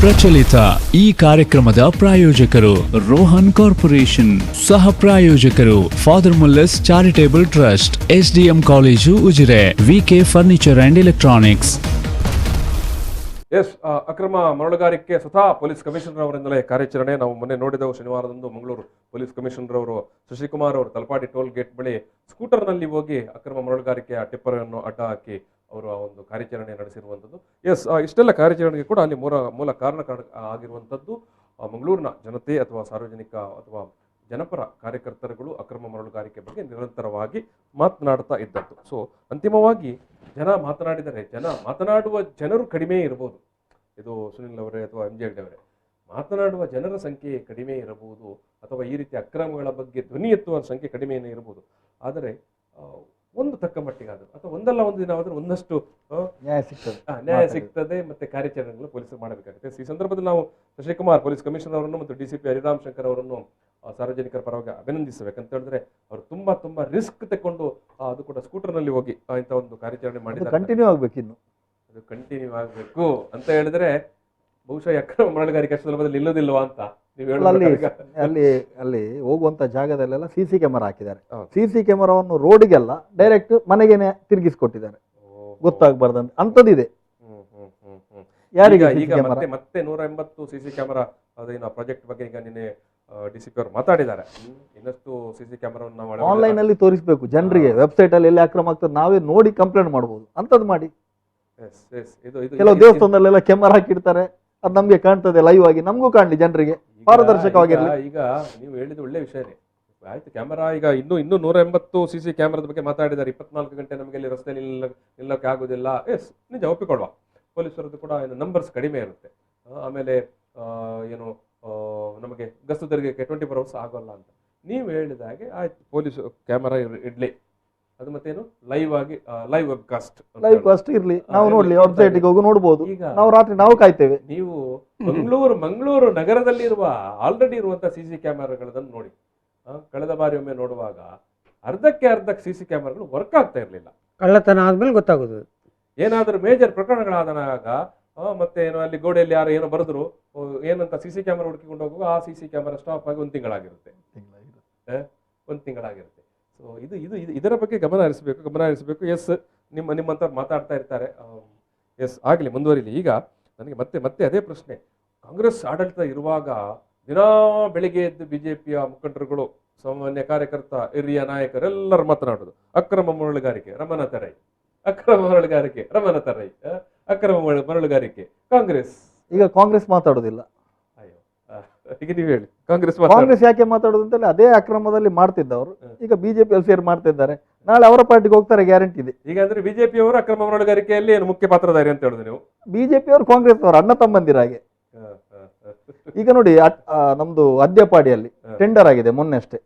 ಪ್ರಚಲಿತ ಈ ಕಾರ್ಯಕ್ರಮದ ಪ್ರಾಯೋಜಕರು ರೋಹನ್ ಕಾರ್ಪೊರೇಷನ್, ಸಹ ಪ್ರಾಯೋಜಕರು father Muller's charitable trust, SDM college Ujire, VK furniture and electronics.
ಅಕ್ರಮ ಮರಳುಗಾರಿಕೆ ಸ್ವತಃ ಪೊಲೀಸ್ ಕಮಿಷನರ್ ಅವರಿಂದಲೇ ಕಾರ್ಯಾಚರಣೆ. ನಾವು ಮೊನ್ನೆ ನೋಡಿದೆವು, ಶನಿವಾರದಂದು ಮಂಗಳೂರು ಪೊಲೀಸ್ ಕಮಿಷನರ್ ಅವರು ಶಶಿಕುಮಾರ್ ಅವರು ತಲಪಾಡಿ ಟೋಲ್ ಗೇಟ್ ಬಳಿ ಸ್ಕೂಟರ್ನಲ್ಲಿ ಹೋಗಿ ಅಕ್ರಮ ಮರಳುಗಾರಿಕೆಯ ಟಿಪ್ಪರ್ ಅನ್ನು ಅಡ್ಡ ಹಾಕಿ ಅವರು ಆ ಒಂದು ಕಾರ್ಯಾಚರಣೆ ನಡೆಸಿರುವಂಥದ್ದು. ಇಷ್ಟೆಲ್ಲ ಕಾರ್ಯಾಚರಣೆಗೆ ಕೂಡ ಅಲ್ಲಿ ಮೂಲ ಕಾರಣ ಆಗಿರುವಂಥದ್ದು ಮಂಗಳೂರಿನ ಜನತೆ ಅಥವಾ ಸಾರ್ವಜನಿಕ ಅಥವಾ ಜನಪರ ಕಾರ್ಯಕರ್ತರುಗಳು ಅಕ್ರಮ ಮರಳುಗಾರಿಕೆ ಬಗ್ಗೆ ನಿರಂತರವಾಗಿ ಮಾತನಾಡ್ತಾ ಇದ್ದದ್ದು. ಸೊ ಅಂತಿಮವಾಗಿ ಜನ ಮಾತನಾಡಿದರೆ ಮಾತನಾಡುವ ಜನರು ಕಡಿಮೆ ಇರಬಹುದು. ಇದು ಸುನಿಲ್ ಅವರೇ ಅಥವಾ MJ ಅವರೇ, ಮಾತನಾಡುವ ಜನರ ಸಂಖ್ಯೆ ಕಡಿಮೆ ಇರಬಹುದು ಅಥವಾ ಈ ರೀತಿ ಅಕ್ರಮಗಳ ಬಗ್ಗೆ ಧ್ವನಿ ಎತ್ತುವ ಸಂಖ್ಯೆ ಕಡಿಮೆಯೇ ಇರಬಹುದು. ಆದರೆ ಒಂದು ತಕ್ಕ ಮಟ್ಟಿಗಾದರೂ ಅಥವಾ ಒಂದಲ್ಲ ಒಂದು ದಿನ ಆದರೂ ಒಂದಷ್ಟು ನ್ಯಾಯ ಸಿಗ್ತದೆ ಮತ್ತೆ ಕಾರ್ಯಾಚರಣೆಗಳು ಪೊಲೀಸರು ಮಾಡಬೇಕಾಗುತ್ತೆ. ಈ ಸಂದರ್ಭದಲ್ಲಿ ನಾವು ಶಶಿಕುಮಾರ್ ಪೊಲೀಸ್ ಕಮಿಷನರ್ ಅವರನ್ನು ಮತ್ತು DCP ಹರಿರಾಮ್ ಶಂಕರ್ ಅವರನ್ನು ಸಾರ್ವಜನಿಕರ ಪರವಾಗಿ ಅಭಿನಂದಿಸಬೇಕಂತ ಹೇಳಿದ್ರೆ ಅವರು ತುಂಬಾ ರಿಸ್ಕ್ ತಗೊಂಡು ಅದು ಕೂಡ ಸ್ಕೂಟರ್ನಲ್ಲಿ ಹೋಗಿ ಇಂಥ ಒಂದು ಕಾರ್ಯಾಚರಣೆ ಮಾಡಿದ್ದಾರೆ.
ಕಂಟಿನ್ಯೂ ಆಗಬೇಕು,
ಅದು ಕಂಟಿನ್ಯೂ ಆಗಬೇಕು ಅಂತ ಹೇಳಿದ್ರೆ ಬಹುಶಃ ಅಕ್ರಮ ಮರಳುಗಾರಿಕೆ ಅಷ್ಟು ಸುಲಭದಲ್ಲಿ ನಿಲ್ಲೋದಿಲ್ವಾ ಅಂತ ನೀವು
ಅಲ್ಲಿ ಹೋಗುವಂತ ಜಾಗದಲ್ಲೆಲ್ಲ CC ಕ್ಯಾಮರಾ ಹಾಕಿದ್ದಾರೆ. CC ಕ್ಯಾಮರಾವನ್ನು ರೋಡಿಗೆಲ್ಲ ಡೈರೆಕ್ಟ್ ಮನೆಗೇನೆ ತಿರುಗಿಸ್ಕೊಟ್ಟಿದ್ದಾರೆ, ಗೊತ್ತಾಗಬಾರ್ದಂತ ಅಂತದಿದೆ.
ಯಾರಿಗೆ ಈಗ ಮತ್ತೆ 180 CC ಕ್ಯಾಮರಾ ಅದೇನು ಪ್ರಾಜೆಕ್ಟ್ ಬಗ್ಗೆ ಈಗ ನಿನ್ನೆ DCP ಅವರು ಮಾತಾಡಿದ್ದಾರೆ. ಇನ್ನಷ್ಟು CC ಕ್ಯಾಮರಾವನ್ನು ನಾವು
ಆನ್ಲೈನ್ ಅಲ್ಲಿ ತೋರಿಸಬೇಕು ಜನರಿಗೆ, ವೆಬ್ಸೈಟ್ ಅಲ್ಲಿ ಎಲ್ಲಿ ಅಕ್ರಮ ಆಗ್ತದೆ ನಾವೇ ನೋಡಿ ಕಂಪ್ಲೇಂಟ್ ಮಾಡಬಹುದು ಅಂತದ್ ಮಾಡಿ. ಕೆಲವು ದೇವಸ್ಥಾನದಲ್ಲೆಲ್ಲ ಕ್ಯಾಮರಾ ಹಾಕಿರ್ತಾರೆ, ಅದು ನಮ್ಗೆ ಕಾಣ್ತದೆ ಲೈವ್ ಆಗಿ, ನಮಗೂ ಕಾಣ್ಲಿ ಜನರಿಗೆ ಪಾರದರ್ಶಕವಾಗಿರಲಿ.
ಈಗ ನೀವು ಹೇಳಿದ ಒಳ್ಳೆ ವಿಷಯನೇ ಆಯ್ತು. ಕ್ಯಾಮರಾ ಈಗ ಇನ್ನೂ 180 CC ಕ್ಯಾಮರಾದ ಬಗ್ಗೆ ಮಾತಾಡಿದ್ದಾರೆ. 24 ಗಂಟೆ ನಮಗೆ ಅಲ್ಲಿ ರಸ್ತೆಯಲ್ಲಿ ನಿಲ್ಲಕ್ಕೆ ಆಗುದಿಲ್ಲ. ನಿಜ ಒಪ್ಪಿಕೊಳ್ಳುವ, ಪೊಲೀಸರದ್ದು ಕೂಡ ನಂಬರ್ಸ್ ಕಡಿಮೆ ಇರುತ್ತೆ. ಆಮೇಲೆ ಏನು ನಮಗೆ ಗಸ್ತು ತೆರಿಗೆಗೆ 24 hours ಆಗೋಲ್ಲ ಅಂತ ನೀವು ಹೇಳಿದ ಹಾಗೆ ಆಯ್ತು, ಪೊಲೀಸ್ ಕ್ಯಾಮರಾ ಇಡ್ಲಿ, ಅದು ಮತ್ತೇನು ಲೈವ್ ಆಗಿ ಲೈವ್ ವೆಬ್ಕಾಸ್ಟ್
ಇರ್ಲಿ, ನಾವು ನೋಡ್ಲಿ, ವೆಬ್ಸೈಟ್ಗೆ ಹೋಗಿ ನೋಡಬಹುದು. ಈಗ ನಾವು ರಾತ್ರಿ ನಾವು ಕಾಯ್ತೇವೆ.
ನೀವು ಮಂಗಳೂರು ನಗರದಲ್ಲಿ ಆಲ್ರೆಡಿ ಇರುವಂತಹ CC ಕ್ಯಾಮರಾಗಳನ್ನು ನೋಡಿ. ಕಳೆದ ಬಾರಿ ಒಮ್ಮೆ ನೋಡುವಾಗ ಅರ್ಧಕ್ಕೆ ಸಿಸಿ ಕ್ಯಾಮೆರಾಗಳು ವರ್ಕ್ ಆಗ್ತಾ ಇರಲಿಲ್ಲ.
ಕಳ್ಳತನ ಆದ್ಮೇಲೆ ಗೊತ್ತಾಗೋದು.
ಏನಾದರೂ ಮೇಜರ್ ಪ್ರಕರಣಗಳಾದಾಗ ಮತ್ತೆ ಏನೋ ಅಲ್ಲಿ ಗೋಡೆಯಲ್ಲಿ ಯಾರು ಏನೋ ಬರೆದ್ರು ಏನಂತ ಸಿಸಿ ಕ್ಯಾಮೆರಾ ಹುಡುಕಿಕೊಂಡು ಹೋಗುವಾಗ ಆ ಸಿಸಿ ಕ್ಯಾಮೆರಾ ಸ್ಟಾಪ್ ಆಗಿ ಒಂದು ತಿಂಗಳಾಗಿರುತ್ತೆ. ಸೊ ಇದರ ಬಗ್ಗೆ ಗಮನ ಹರಿಸಬೇಕು. ಎಸ್, ನಿಮ್ಮಂತವ್ರು ಮಾತಾಡ್ತಾ ಇರ್ತಾರೆ. ಎಸ್, ಆಗಲಿ, ಮುಂದುವರಿಲಿ. ಈಗ ನನಗೆ ಮತ್ತೆ ಅದೇ ಪ್ರಶ್ನೆ. ಕಾಂಗ್ರೆಸ್ ಆಡಳಿತ ಇರುವಾಗ ದಿನಾ ಬೆಳಿಗ್ಗೆ ಎದ್ದು ಬಿಜೆಪಿಯ ಮುಖಂಡರುಗಳು, ಸಾಮಾನ್ಯ ಕಾರ್ಯಕರ್ತ, ಹಿರಿಯ ನಾಯಕರೆಲ್ಲರೂ ಮಾತನಾಡೋದು ಅಕ್ರಮ ಮರಳುಗಾರಿಕೆ ರಮಣ ತರೈ, ಅಕ್ರಮ ಮರಳುಗಾರಿಕೆ ಕಾಂಗ್ರೆಸ್.
ಈಗ ಕಾಂಗ್ರೆಸ್ ಮಾತಾಡೋದಿಲ್ಲ.
ಅಯ್ಯೋ, ಈಗ ನೀವು ಹೇಳಿ, ಕಾಂಗ್ರೆಸ್
ಯಾಕೆ ಮಾತಾಡೋದು ಅಂತೇಳಿ ಅದೇ ಅಕ್ರಮದಲ್ಲಿ ಮಾಡ್ತಿದ್ದವರು ಈಗ ಬಿಜೆಪಿಯಲ್ಲಿ ಸೇರಿ ಮಾಡ್ತಿದ್ದಾರೆ. ನಾಳೆ ಅವರ ಪಾರ್ಟಿಗೆ ಹೋಗ್ತಾರೆ, ಗ್ಯಾರಂಟಿ ಇದೆ.
ಈಗ ಅಂದ್ರೆ ಬಿಜೆಪಿಯವರು ಅಕ್ರಮ ಮರಳುಗಾರಿಕೆಯಲ್ಲಿ ಏನು ಮುಖ್ಯ ಪಾತ್ರಧಾರಿ ಅಂತ ಹೇಳುದು ನೀವು?
ಬಿಜೆಪಿಯವರು ಕಾಂಗ್ರೆಸ್ ಅವರು ಅಣ್ಣ ತಮ್ಮಂದಿರ ಹಾಗೆ. ಈಗ ನೋಡಿ, ನಮ್ದು ಅದ್ಯಪಾಡಿಯಲ್ಲಿ ಟೆಂಡರ್ ಆಗಿದೆ ಮೊನ್ನೆ ಅಷ್ಟೇ,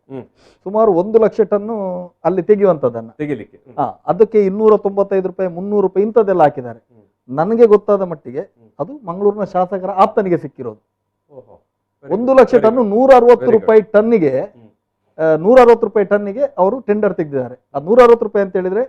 ಸುಮಾರು 1 ಲಕ್ಷ ಟನ್ನು ಅಲ್ಲಿ ತೆಗೆಯುವಂತದನ್ನ
ತೆಗಿಲಿಕ್ಕೆ.
ಅದಕ್ಕೆ 295 ರೂಪಾಯಿ, 300 ರೂಪಾಯಿ ಇಂಥದ್ದೆಲ್ಲ ಹಾಕಿದ್ದಾರೆ. ನನಗೆ ಗೊತ್ತಾದ ಮಟ್ಟಿಗೆ ಅದು ಮಂಗಳೂರಿನ ಶಾಸಕರ ಆಪ್ತನಿಗೆ ಸಿಕ್ಕಿರೋದು. 1 ಲಕ್ಷ ಟನ್ನು 160 ರೂಪಾಯಿ ಟನ್ನಿಗೆ 160 ರೂಪಾಯಿ ಟನ್ನಿಗೆ ಅವರು ಟೆಂಡರ್ ತೆಗೆದಿದ್ದಾರೆ. ಆ 160 ರೂಪಾಯಿ ಅಂತ ಹೇಳಿದ್ರೆ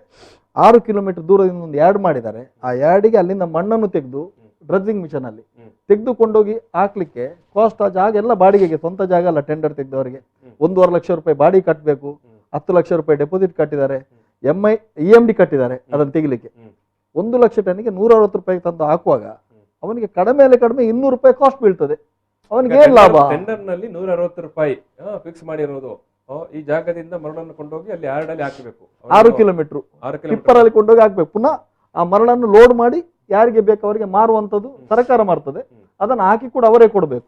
6 ಕಿಲೋಮೀಟರ್ ದೂರದಿಂದ ಒಂದು ಯಾರ್ಡ್ ಮಾಡಿದ್ದಾರೆ. ಆ ಯಾರ್ಡಿಗೆ ಅಲ್ಲಿಂದ ಮಣ್ಣನ್ನು ತೆಗೆದು ಡ್ರಜ್ಜಿಂಗ್ ಮಿಷನ್ ಅಲ್ಲಿ ತೆಗೆದುಕೊಂಡೋಗಿ ಹಾಕ್ಲಿಕ್ಕೆ ಕಾಸ್ಟ್ ಆ ಜಾಗ ಎಲ್ಲ ಬಾಡಿಗೆಗೆ, ಸ್ವಂತ ಜಾಗ ಅಲ್ಲ. ಟೆಂಡರ್ ತೆಗೆದವರಿಗೆ 1.5 ಲಕ್ಷ ರೂಪಾಯಿ ಬಾಡಿಗೆ ಕಟ್ಟಬೇಕು, 10 ಲಕ್ಷ ರೂಪಾಯಿ ಡೆಪಾಸಿಟ್ ಕಟ್ಟಿದ್ದಾರೆ, EMD ಕಟ್ಟಿದ್ದಾರೆ ಅದನ್ನು ತೆಗಿಲಿಕ್ಕೆ. 1 ಲಕ್ಷ ಟನ್ನಿಗೆ 160 ರೂಪಾಯಿ ತಂದು ಹಾಕುವಾಗ ಅವನಿಗೆ ಕಡಿಮೆ 200 ರೂಪಾಯಿ ಕಾಸ್ಟ್ ಬೀಳ್ತದೆ. ಅವನಿಗೆ ಏನ್ ಲಾಭ?
ಟೆಂಡರ್ ನಲ್ಲಿ 160 ರೂಪಾಯಿ ಫಿಕ್ಸ್ ಮಾಡಿರೋದು. ಈ ಜಾಗದಿಂದ ಮರಳನ್ನು ಕೊಂಡೋಗಿ ಅಲ್ಲಿ ಯಾರ್ಡಲ್ಲಿ ಹಾಕಬೇಕು.
6 ಕಿಲೋಮೀಟರ್ ಟಿಪ್ಪರ್ ಅಲ್ಲಿ ಕೊಂಡೋಗಿ ಹಾಕ್ಬೇಕು. ಪುನಃ ಆ ಮರಳನ್ನು ಲೋಡ್ ಮಾಡಿ ಯಾರಿಗೆ ಬೇಕು ಅವರಿಗೆ ಮಾರುವಂತದ್ದು ಸರ್ಕಾರ ಮಾಡ್ತದೆ. ಅದನ್ನ ಹಾಕಿ ಕೂಡ ಅವರೇ ಕೊಡಬೇಕು.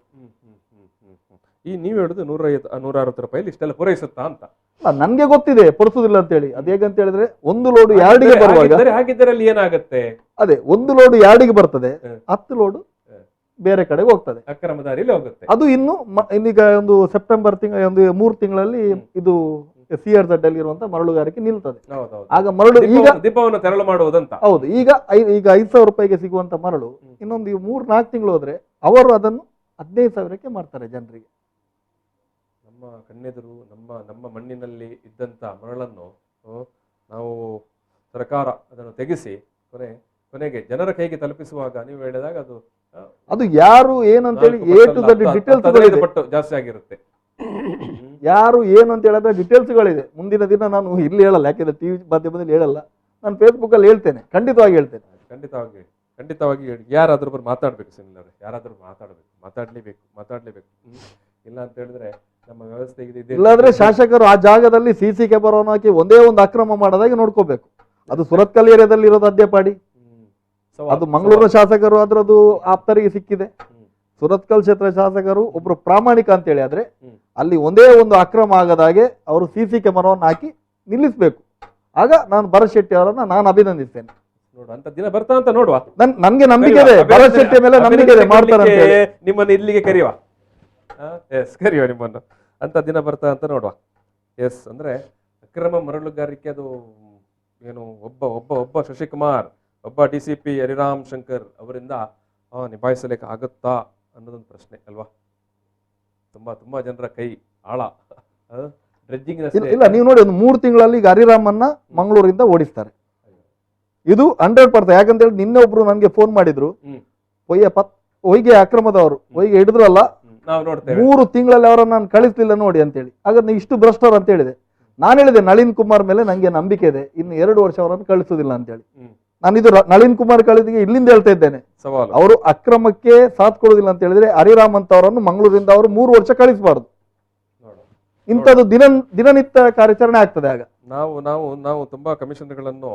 ಈ ನೀವು ಹೇಳುದು 160 ರೂಪಾಯಿ ಇಷ್ಟೆಲ್ಲ ಪೂರೈಸುತ್ತಾ ಅಂತ?
ನನ್ಗೆ ಗೊತ್ತಿದೆ ಪಡಿಸುದಿಲ್ಲ ಅಂತ ಹೇಳಿ. ಅದು ಹೇಗಂತ ಹೇಳಿದ್ರೆ, ಒಂದು ಲೋಡ್ ಯಾರ್ಡಿಗೆ ಬರುವಾಗ
ಹಾಗಿದ್ದರಲ್ಲಿ ಏನಾಗುತ್ತೆ?
ಅದೇ, ಒಂದು ಲೋಡ್ ಯಾರ್ಡಿಗೆ ಬರ್ತದೆ, 10 ಲೋಡ್ ಬೇರೆ ಕಡೆಗೆ ಹೋಗ್ತದೆ,
ಅಕ್ರಮ ದಾರಿಯಲ್ಲಿ ಹೋಗುತ್ತೆ.
ಅದು ಇನ್ನು ಇನ್ನೀಗ ಒಂದು ಸೆಪ್ಟೆಂಬರ್ ಒಂದು 3 ತಿಂಗಳಲ್ಲಿ ಇದು CRZ ಅಲ್ಲಿ ಇರುವಂತ ಮರಳುಗಾರಿಕೆ ನಿಲ್ತದೆ. ಆಗ ಮರಳು ಈಗ
ದೀಪವನ್ನು ತೆರಳು ಮಾಡುವುದಂತ.
ಹೌದು. ಈಗ 5,000 ರೂಪಾಯಿಗೆ ಸಿಗುವಂತ ಮರಳು ಇನ್ನೊಂದು 3-4 ತಿಂಗಳು ಹೋದ್ರೆ ಅವರು ಅದನ್ನು 15,000ಕ್ಕೆ ಮಾಡ್ತಾರೆ ಜನರಿಗೆ.
ನಮ್ಮ ಕಣ್ಣೆದುರು ನಮ್ಮ ಮಣ್ಣಿನಲ್ಲಿ ಇದ್ದಂತ ಮರಳನ್ನು ನಾವು ಸರ್ಕಾರ ಅದನ್ನು ತೆಗೆಸಿ ಕೊನೆಗೆ ಜನರ ಕೈಗೆ ತಲುಪಿಸುವಾಗ ನೀವು ಹೇಳಿದಾಗ
ಅದು ಯಾರು ಏನಂತೇಳಿ A to Z ಡೀಟೇಲ್ಸ್
ಜಾಸ್ತಿ ಆಗಿರುತ್ತೆ.
ಯಾರು ಏನು ಅಂತ ಹೇಳಿದ್ರೆ ಡೀಟೇಲ್ಸ್ಗಳಿದೆ. ಮುಂದಿನ ದಿನ ನಾನು ಇಲ್ಲಿ ಹೇಳಲ್ಲ, ಯಾಕೆಂದ್ರೆ ಟಿವಿ ಮಾಧ್ಯಮದಲ್ಲಿ ಹೇಳಲ್ಲ, ನಾನು ಫೇಸ್ಬುಕ್ ಅಲ್ಲಿ ಹೇಳ್ತೇನೆ, ಖಂಡಿತವಾಗಿ ಹೇಳ್ತೇನೆ.
ಖಂಡಿತವಾಗಿ ಹೇಳಿ. ಯಾರಾದ್ರೂ ಬರ್ ಮಾತಾಡ್ಬೇಕು ಸುನಿಲ್ ಅವರೇ, ಯಾರಾದ್ರೂ ಮಾತಾಡ್ಲೇಬೇಕು. ಇಲ್ಲ ಅಂತ ಹೇಳಿದ್ರೆ ನಮ್ಮ ವ್ಯವಸ್ಥೆ ಇದೆ.
ಇಲ್ಲಾಂದ್ರೆ ಶಾಸಕರು ಆ ಜಾಗದಲ್ಲಿ CC ಕ್ಯಾಮೆರಾವನ್ನು ಹಾಕಿ ಒಂದೇ ಒಂದು ಅಕ್ರಮ ಮಾಡೋದಾಗಿ ನೋಡ್ಕೋಬೇಕು. ಅದು ಸುರತ್ಕಲ್ ಏರಿಯಾದಲ್ಲಿ ಇರೋದು ಅದ್ಯಪಾಡಿ, ಅದು ಮಂಗಳೂರಿನ ಶಾಸಕರು ಅದ್ರದ್ದು ಆಪ್ತರಿಗೆ ಸಿಕ್ಕಿದೆ. ಸುರತ್ಕಲ್ ಕ್ಷೇತ್ರ ಶಾಸಕರು ಒಬ್ರು ಪ್ರಾಮಾಣಿಕ ಅಂತ ಹೇಳಿ ಆದ್ರೆ ಅಲ್ಲಿ ಒಂದೇ ಒಂದು ಅಕ್ರಮ ಆಗದಾಗೆ ಅವರು CC ಕ್ಯಾಮೆರಾವನ್ನು ಹಾಕಿ ನಿಲ್ಲಿಸಬೇಕು. ಆಗ ನಾನು ಭರತ್ ಶೆಟ್ಟಿ ಅವರನ್ನ ನಾನು ಅಭಿನಂದಿಸ್ತೇನೆ.
ಅಂತ ದಿನ ಬರ್ತಾ ಅಂತ ನೋಡುವ.
ನನ್ಗೆ ನಂಬಿಕೆ ಇದೆ, ಭರತ್ ಶೆಟ್ಟಿ ಮೇಲೆ ನಂಬಿಕೆ ಇದೆ, ಮಾಡ್ತಾರೆ.
ನಿಮ್ಮನ್ನು ಇಲ್ಲಿಗೆ ಕರೆಯುವ ನಿಮ್ಮನ್ನು ಅಂತ ದಿನ ಬರ್ತಾ ಅಂತ ನೋಡುವ. ಎಸ್, ಅಂದ್ರೆ ಅಕ್ರಮ ಮರಳುಗಾರಿಕೆ ಅದು ಏನು ಒಬ್ಬ ಶಶಿಕುಮಾರ್, ಒಬ್ಬ DCP ಹರಿರಾಮ್ ಶಂಕರ್ ಅವರಿಂದ ನಿಭಾಯಿಸಲಿಕ್ಕೆ ಆಗುತ್ತಾ ಅನ್ನೋದೊಂದು ಪ್ರಶ್ನೆ ಅಲ್ವಾ? ತುಂಬಾ ಜನರ ಕೈ ಆಳ ಡ್ರೆಡ್ಜಿಂಗ್.
ಇಲ್ಲ, ನೀವು ನೋಡಿ, ಒಂದು 3 ತಿಂಗಳಲ್ಲಿ ಈಗ ಹರಿರಾಮನ್ನ ಮಂಗಳೂರಿಂದ ಓಡಿಸ್ತಾರೆ. ಇದು 100%. ಯಾಕಂತ ಹೇಳಿ ನಿನ್ನೆ ಒಬ್ರು ನನ್ಗೆ ಫೋನ್ ಮಾಡಿದ್ರು, ಹೊಯ್ಗೆ ಅಕ್ರಮದವರು ಹೊಯ್ಗೆ ಹಿಡಿದ್ರಲ್ಲ, 3 ತಿಂಗಳಲ್ಲಿ ಅವರನ್ನ ನಾನು ಕಳಿಸ್ಲಿಲ್ಲ ನೋಡಿ ಅಂತೇಳಿ. ಹಾಗಾದ್ರೆ ನೀವು ಇಷ್ಟು ಭ್ರಷ್ಟರು ಅಂತ ಹೇಳಿದೆ. ನಾನು ಹೇಳಿದೆ ನಳಿನ್ ಕುಮಾರ್ ಮೇಲೆ ನಂಗೆ ನಂಬಿಕೆ ಇದೆ, ಇನ್ನು 2 ವರ್ಷ ಅವರನ್ನು ಕಳಿಸುದಿಲ್ಲ ಅಂತೇಳಿ. ನಾನಿದು ನಳಿನ್ ಕುಮಾರ್ ಕಳಿದಿಗೆ ಇಲ್ಲಿಂದ ಹೇಳ್ತಾ ಇದ್ದೇನೆ, ಅವರು ಅಕ್ರಮಕ್ಕೆ ಸಾಥ್ ಕೊಡುದಿಲ್ಲ ಅಂತ ಹೇಳಿದ್ರೆ ಹರಿರಾಮ್ ಅಂತ ಅವರನ್ನು ಮಂಗಳೂರಿಂದ ಅವರು 3 ವರ್ಷ ಕಳಿಸಬಾರದು. ಇಂಥದ್ದು ದಿನನಿತ್ಯ ಕಾರ್ಯಾಚರಣೆ ಆಗ್ತದೆ. ಆಗ
ನಾವು ತುಂಬಾ ಕಮಿಷನರ್ಗಳನ್ನು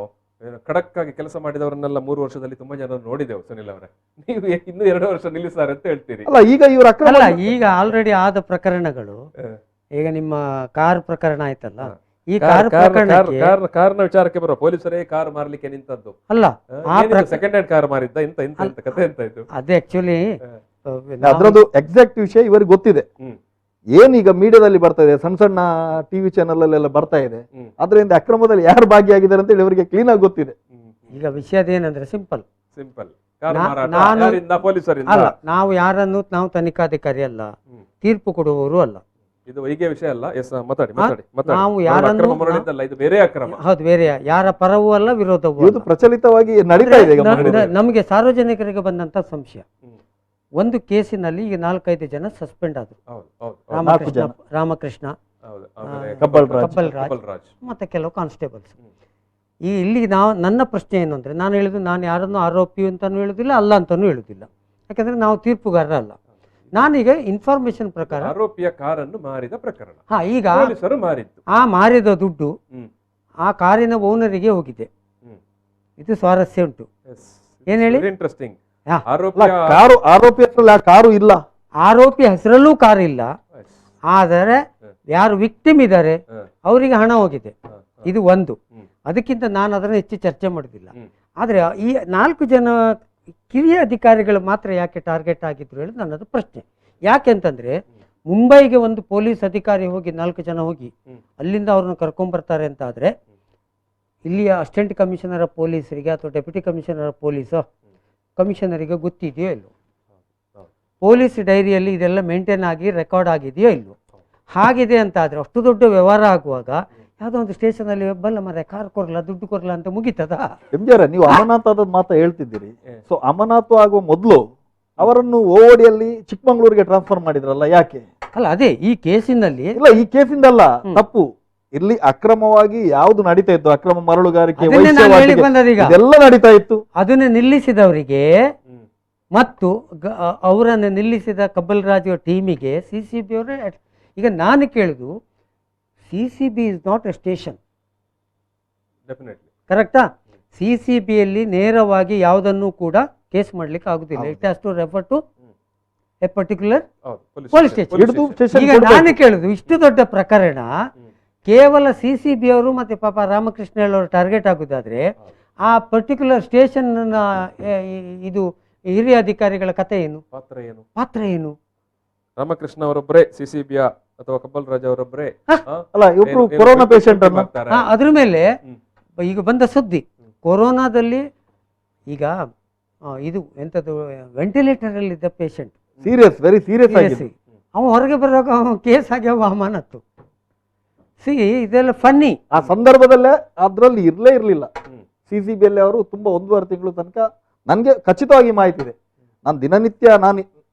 ಖಡಕ್ ಆಗಿ ಕೆಲಸ ಮಾಡಿದವರನ್ನೆಲ್ಲ 3 ವರ್ಷದಲ್ಲಿ ತುಂಬಾ ಜನ ನೋಡಿದೆವು ಸುನಿಲ್ ಅವರೇ. ನೀವು ಇನ್ನು 2 ವರ್ಷ ನಿಲ್ಲಿಸ್ತಾರೆ ಅಂತ ಹೇಳ್ತೀರಿ.
ಅಲ್ಲ, ಈಗ ಇವರು ಅಕ್ರಮ
ಈಗ ಆಲ್ರೆಡಿ ಆದ ಪ್ರಕರಣಗಳು, ಈಗ ನಿಮ್ಮ ಕಾರ್ ಪ್ರಕರಣ ಆಯ್ತಲ್ಲ, ಈ ಕಾರ್
ಕಾರ್ನ ವಿಚಾರಕ್ಕೆ ಬರುವ ಪೊಲೀಸರೇ ಕಾರ್ ಮಾರ್ಲಿಕ್ಕೆ ನಿಂತದ್ದು
ಅಲ್ಲ,
ಸೆಕೆಂಡ್ ಹ್ಯಾಂಡ್ ಕಾರ್ ಮಾರಿದ್ದ ಇಂತ ಕಥೆ ಎಂತ ಇದು?
ಅದೇ ಆಕ್ಚುಲಿ
ಅದ್ರದ್ದು ಎಕ್ಸಾಕ್ಟ್ ವಿಷಯ ಇವರಿಗೆ ಗೊತ್ತಿದೆ. ಏನೀಗ ಮೀಡಿಯಾದಲ್ಲಿ ಬರ್ತಾ ಇದೆ, ಸಣ್ಣ ಟಿವಿ ಚಾನಲ್ ಅಲ್ಲೆಲ್ಲ ಬರ್ತಾ ಇದೆ, ಅದರಿಂದ ಅಕ್ರಮದಲ್ಲಿ ಯಾರು ಭಾಗಿಯಾಗಿದ್ದಾರೆ ಅಂತ ಹೇಳಿ ಇವರಿಗೆ ಕ್ಲೀನ್ ಆಗಿ ಗೊತ್ತಿದೆ.
ಈಗ ವಿಷಯದೇನಂದ್ರೆ ಸಿಂಪಲ್,
ಪೊಲೀಸರಿಂದ
ಅಲ್ಲ, ನಾವು ಯಾರನ್ನು ನಾವು ತನಿಖಾಧಿಕಾರಿ ಅಲ್ಲ, ತೀರ್ಪು ಕೊಡುವವರು ಅಲ್ಲ.
ಇದು ವೈಗೆ ವಿಷಯ ಅಲ್ಲ. ಎಸ್, ಮಾತಾಡಿ ಮಾತಾಡಿ ಮಾತಾಡಿ.
ನಾವು
ಮರಳು
ಯಾರನ್ನು
ಅಕ್ರಮ ಮರಳಿದ್ದಲ್ಲ, ಇದು ಬೇರೆ ಅಕ್ರಮ.
ಹೌದು, ಬೇರೆ ಯಾರ ಪರವೂ ಅಲ್ಲ, ವಿರೋಧವೂ
ಇದು ಪ್ರಚಲಿತವಾಗಿ ನಡೀತಾ ಇದೆ ಈಗ ಮಂಗಳೂರಲ್ಲಿ.
ನಮಗೆ ಸಾರ್ವಜನಿಕರಿಗೆ ಬಂದಂತ ಸಂಶಯ,
ಹ್ಮ್.
ಒಂದು ಕೇಸಿನಲ್ಲಿ ಈಗ 4-5 ಜನ ಸಸ್ಪೆಂಡ್ ಆದ್ರು.
ಹೌದು ಹೌದು
ರಾಮಕೃಷ್ಣ,
ಹೌದು. ಆಮೇಲೆ
ಕಬ್ಬಲ್
ರಾಜ್ ಮತ್ತೆ ಕೆಲವು ಕಾನ್ಸ್ಟೇಬಲ್ಸ್. ಇಲ್ಲಿ ನನ್ನ ಪ್ರಶ್ನೆ ಏನು ಅಂದ್ರೆ, ನಾನು ಹೇಳಿದ್ದು ನಾನು ಯಾರನ್ನು ಆರೋಪಿ ಅಂತಾನು ಹೇಳುದಿಲ್ಲ, ಅಲ್ಲ ಅಂತಾನು ಹೇಳುದಿಲ್ಲ. ಯಾಕಂದ್ರೆ ನಾವು ತೀರ್ಪುಗಾರರ ಅಲ್ಲ. ನಾನೀಗ ಇನ್ಫಾರ್ಮೇಶನ್ ಪ್ರಕಾರ
ಆರೋಪಿಯ ಕಾರನ್ನು ಮಾರಿದ ಪ್ರಕರಣ.
ಈಗ
ಪೊಲೀಸರು ಮಾರಿದ್ದು,
ಆ ಮಾರಿದ ದುಡ್ಡು ಆ ಕಾರಿನ ಓನರಿಗೆ ಹೋಗಿದೆ. ಇದು ಸ್ವಾರಸ್ಯ ಉಂಟು. ಏನ್ ಹೇಳಿ?
ಇಂಟ್ರೆಸ್ಟಿಂಗ್.
ಆರೋಪಿ ಹೆಸರಲ್ಲಿ ಕಾರು ಇಲ್ಲ,
ಆರೋಪಿ ಹೆಸರಲ್ಲೂ ಕಾರು ಇಲ್ಲ, ಆದರೆ ಯಾರು ವಿಕ್ಟಿಮ್ ಇದ್ದಾರೆ ಅವರಿಗೆ ಹಣ ಹೋಗಿದೆ. ಇದು ಒಂದು. ಅದಕ್ಕಿಂತ ನಾನು ಅದನ್ನು ಹೆಚ್ಚು ಚರ್ಚೆ ಮಾಡುದಿಲ್ಲ. ಆದ್ರೆ ಈ 4 ಜನ ಕಿರಿಯ ಅಧಿಕಾರಿಗಳು ಮಾತ್ರ ಯಾಕೆ ಟಾರ್ಗೆಟ್ ಆಗಿದ್ರು ಹೇಳಿ ನನ್ನದು ಪ್ರಶ್ನೆ. ಯಾಕೆಂತಂದ್ರೆ ಮುಂಬೈಗೆ ಒಂದು ಪೊಲೀಸ್ ಅಧಿಕಾರಿ ಹೋಗಿ 4 ಜನ ಹೋಗಿ ಅಲ್ಲಿಂದ ಅವ್ರನ್ನ ಕರ್ಕೊಂಡ್ಬರ್ತಾರೆ ಅಂತ ಆದ್ರೆ, ಇಲ್ಲಿಯ ಅಸಿಸ್ಟೆಂಟ್ ಕಮಿಷನರ್ ಆಫ್ ಪೊಲೀಸರಿಗೆ ಅಥವಾ ಡೆಪ್ಯೂಟಿ ಕಮಿಷನರ್ ಆಫ್ ಪೊಲೀಸ್ ಕಮಿಷನರಿಗೆ ಗೊತ್ತಿದೆಯೋ ಇಲ್ಲೋ, ಪೊಲೀಸ್ ಡೈರಿಯಲ್ಲಿ ಇದೆಲ್ಲ ಮೇಂಟೈನ್ ಆಗಿ ರೆಕಾರ್ಡ್ ಆಗಿದೆಯೋ ಇಲ್ಲೋ. ಹಾಗಿದೆ ಅಂತ ಆದ್ರೆ, ಅಷ್ಟು ದೊಡ್ಡ ವ್ಯವಹಾರ ಆಗುವಾಗ ಯಾವುದೋ ಒಂದು ಸ್ಟೇಷನ್ ಅಲ್ಲಿ ಬಲ್ಲ ಮರ ಕಾರ್ ಕೊರಲ್ಲ ದುಡ್ಡು ಕೊರಲ್ಲ ಅಂತ ಮುಗಿತದ?
ಎಂಜಾರ ನೀವು ಅಮನಾಥದ ಮಾತ ಹೇಳ್ತಿದ್ದೀರಿ. ಸೊ ಅಮನಾಥ ಆಗುವ ಮೊದಲು ಅವರನ್ನು ಓಡಿಯಲ್ಲಿ ಚಿಕ್ಕಮಂಗ್ಳೂರಿಗೆ ಟ್ರಾನ್ಸ್ಫರ್ ಮಾಡಿದ್ರಲ್ಲ, ಯಾಕೆ?
ಅಲ್ಲ, ಅದೇ ಈ ಕೇಸಿನಲ್ಲಿ
ಇಲ್ಲ, ಈ ಕೇಸಿಂದ ಅಲ್ಲ, ತಪ್ಪು. ಇಲ್ಲಿ ಅಕ್ರಮವಾಗಿ ಯಾವುದು ನಡೀತಾ ಇತ್ತು, ಅಕ್ರಮ ಮರಳುಗಾರಿಕೆ ಎಲ್ಲ ನಡೀತಾ ಇತ್ತು.
ಅದನ್ನು ನಿಲ್ಲಿಸಿದವರಿಗೆ ಮತ್ತು ಅವರನ್ನು ನಿಲ್ಲಿಸಿದ ಕಬ್ಬಲ್ ರಾಜ್ ಟೀಮಿಗೆ CCB ಅವರೇ. ಈಗ ನಾನು ಕೇಳುದು, CCB is not a station, ಕರೆಕ್ಟಾ? CCBಯಲ್ಲಿ ನೇರವಾಗಿ ಯಾವುದನ್ನು ಕೂಡ ಕೇಸ್ ಮಾಡ್ಲಿಕ್ಕೆ ಆಗುದಿಲ್ಲ. It has to refer to a particular police station. ಈಗ ನಾನು ಕೇಳುದು, ಇಷ್ಟು ದೊಡ್ಡ ಪ್ರಕರಣ ಕೇವಲ CCB ಅವರು ಮತ್ತೆ ಪಾಪ ರಾಮಕೃಷ್ಣ ಅವರು ಟಾರ್ಗೆಟ್ ಆಗುದಾದ್ರೆ, ಆ ಪರ್ಟಿಕ್ಯುಲರ್ ಸ್ಟೇಷನ್ ಇದು ಹಿರಿಯ ಅಧಿಕಾರಿಗಳ ಕತೆ ಏನು, ಪಾತ್ರ ಏನು?
ರಾಮಕೃಷ್ಣ ಅವರೊಬ್ಬರೇ CCBಯ ಅಥವಾ ಕಬ್ಬಲ್ ರಾಜ್ ಅವರೊಬ್ಬರೇ
ಅಲ್ಲ, ಇಬ್ರು ಕೊರೋನಾ ಪೇಷಂಟ್
ಅದ್ರ ಮೇಲೆ ಈಗ ಬಂದ ಸುದ್ದಿ, ಕೊರೋನಾದಲ್ಲಿ ಈಗ ಇದು ಎಂತದ್ದು ವೆಂಟಿಲೇಟರ್ ಅಲ್ಲಿ ಇದ್ದ ಪೇಷಂಟ್,
ಸೀರಿಯಸ್, ವೆರಿ ಸೀರಿಯಸ್ ಆಗಿದೆ.
ಅವನು ಹೊರಗೆ ಬರುವಾಗ ಕೇಸ್ ಆಗ್ಯಾವ ಅಮಾನತ್ತು. ಇದೆಲ್ಲ ಫನ್ನಿ.
ಆ ಸಂದರ್ಭದಲ್ಲೇ ಅದ್ರಲ್ಲಿ ಇರ್ಲಿಲ್ಲ. CCBಯಲ್ಲಿ ಅವರು ತುಂಬಾ 1.5 ತಿಂಗಳು ತನಕ ನನಗೆ ಖಚಿತವಾಗಿ ಮಾಹಿತಿ ಇದೆ. ನಾನು ದಿನನಿತ್ಯ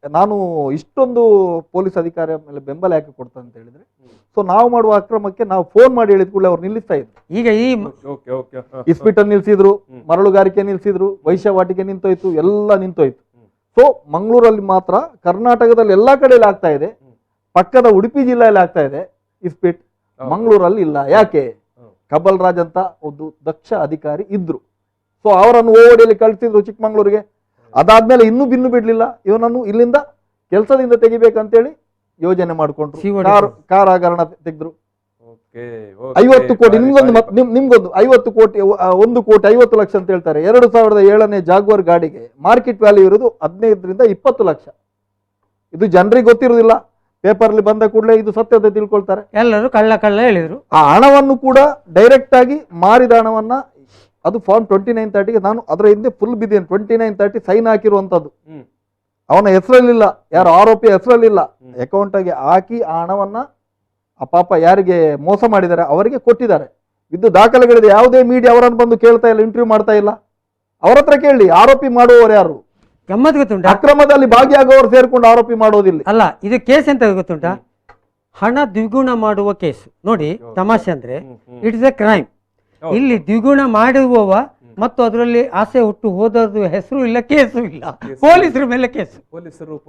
ನಾನು ಇಷ್ಟೊಂದು ಪೊಲೀಸ್ ಅಧಿಕಾರಿ ಮೇಲೆ ಬೆಂಬಲ ಯಾಕೆ ಕೊಡ್ತಾರೆ ಅಂತ ಹೇಳಿದ್ರೆ, ಸೊ ನಾವು ಮಾಡುವ ಅಕ್ರಮಕ್ಕೆ ನಾವು ಫೋನ್ ಮಾಡಿ ಹೇಳಿದ ಕೂಡಲೇ ಅವ್ರು ನಿಲ್ಲಿಸ್ತಾ ಇದ್ರು.
ಈಗ ಈ
ಇಸ್ಪಿಟಲ್ ನಿಲ್ಸಿದ್ರು, ಮರಳುಗಾರಿಕೆ ನಿಲ್ಸಿದ್ರು, ವೈಶ್ಯವಾಟಿಕೆ ನಿಂತೋಯ್ತು, ಎಲ್ಲ ನಿಂತೋಯ್ತು. ಸೊ ಮಂಗಳೂರಲ್ಲಿ ಮಾತ್ರ, ಕರ್ನಾಟಕದಲ್ಲಿ ಎಲ್ಲಾ ಕಡೆಯಲ್ಲಿ ಆಗ್ತಾ ಇದೆ, ಪಕ್ಕದ ಉಡುಪಿ ಜಿಲ್ಲೆಯಲ್ಲಿ ಆಗ್ತಾ ಇದೆ ಇಸ್ಪಿಟ್, ಮಂಗಳೂರಲ್ಲಿ ಇಲ್ಲ. ಯಾಕೆ? ಕಬ್ಬಲ್ ರಾಜ್ ಅಂತ ಒಂದು ದಕ್ಷ ಅಧಿಕಾರಿ ಇದ್ರು. ಸೊ ಅವರನ್ನು ಓಡಿಯಲ್ಲಿ ಕಳಿಸಿದ್ರು ಚಿಕ್ಕಮಂಗ್ಳೂರಿಗೆ. ಅದಾದ್ಮೇಲೆ ಇನ್ನೂ ಬಿನ್ನು ಬಿಡ್ಲಿಲ್ಲ, ಇವನನ್ನು ಇಲ್ಲಿಂದ ಕೆಲಸದಿಂದ ತೆಗಿಬೇಕಂತೇಳಿ ಯೋಜನೆ ಮಾಡ್ಕೊಂಡ್ರು, ಕಾರಾಗರಣ ತೆಗೆದ್ರು. 50 ಕೋಟಿ, ನಿಮ್ಗೊಂದು 50 ಕೋಟಿ, 1 ಕೋಟಿ 50 ಲಕ್ಷ ಅಂತ ಹೇಳ್ತಾರೆ. 2007ನೇ ಜಾಗ್ವಾರ್ ಗಾಡಿಗೆ ಮಾರ್ಕೆಟ್ ವ್ಯಾಲ್ಯೂ ಇರೋದು 15ರಿಂದ 20 ಲಕ್ಷ. ಇದು ಜನರಿಗೆ ಗೊತ್ತಿರುವುದಿಲ್ಲ. ಪೇಪರ್ ಅಲ್ಲಿ ಬಂದ ಕೂಡಲೇ ಇದು ಸತ್ಯತೆ ತಿಳ್ಕೊಳ್ತಾರೆ,
ಎಲ್ಲರೂ ಕಳ್ಳ ಹೇಳಿದ್ರು.
ಆ ಹಣವನ್ನು ಕೂಡ ಡೈರೆಕ್ಟ್ ಆಗಿ ಮಾರಿದ ಹಣವನ್ನ, ಅದು ಫಾರ್ಮ್ 2930ಗೆ ನಾನು ಅದರ ಹಿಂದೆ ಫುಲ್ ಬಿದ್ದೇನೆ. 2930 ಸೈನ್ ಹಾಕಿರುವಂತದ್ದು ಅವನ ಹೆಸರಲ್ಲಿಲ್ಲ, ಯಾರು ಆರೋಪಿ ಹೆಸರಲ್ಲಿಲ್ಲ. ಅಕೌಂಟ್ ಆಗಿ ಹಾಕಿ ಆ ಹಣವನ್ನ ಆ ಪಾಪ ಯಾರಿಗೆ ಮೋಸ ಮಾಡಿದ್ದಾರೆ ಅವರಿಗೆ ಕೊಟ್ಟಿದ್ದಾರೆ. ಇದು ದಾಖಲೆಗಳಿದೆ. ಯಾವುದೇ ಮೀಡಿಯಾ ಅವರನ್ನು ಬಂದು ಕೇಳ್ತಾ ಇಲ್ಲ, ಇಂಟರ್ವ್ಯೂ ಮಾಡ್ತಾ ಇಲ್ಲ. ಅವರ ಹತ್ರ ಕೇಳಿ, ಆರೋಪಿ ಮಾಡುವವರು ಯಾರು?
ಗಮ್ಮತ್ ಗೊತ್ತುಂಟ,
ಅಕ್ರಮದಲ್ಲಿ ಭಾಗಿಯಾಗುವವರು ಸೇರ್ಕೊಂಡು ಆರೋಪಿ ಮಾಡೋದಿಲ್ಲ.
ಅಲ್ಲ, ಇದು ಕೇಸ್ ಎಂತ ಗೊತ್ತುಂಟ? ಹಣ ದ್ವಿಗುಣ ಮಾಡುವ ಕೇಸ್. ನೋಡಿ, ತಮಾಷೆ ಅಂದ್ರೆ ಇಟ್ ಇಸ್ ಎ ಕ್ರೈಮ್. ಇಲ್ಲಿ ದ್ವಿಗುಣ ಮಾಡುವವ ಮತ್ತು ಅದರಲ್ಲಿ ಆಸೆ ಹುಟ್ಟು ಹೋದದ್ದು ಹೆಸರು ಇಲ್ಲ, ಕೇಸು ಇಲ್ಲ, ಪೊಲೀಸರ ಮೇಲೆ ಕೇಸು.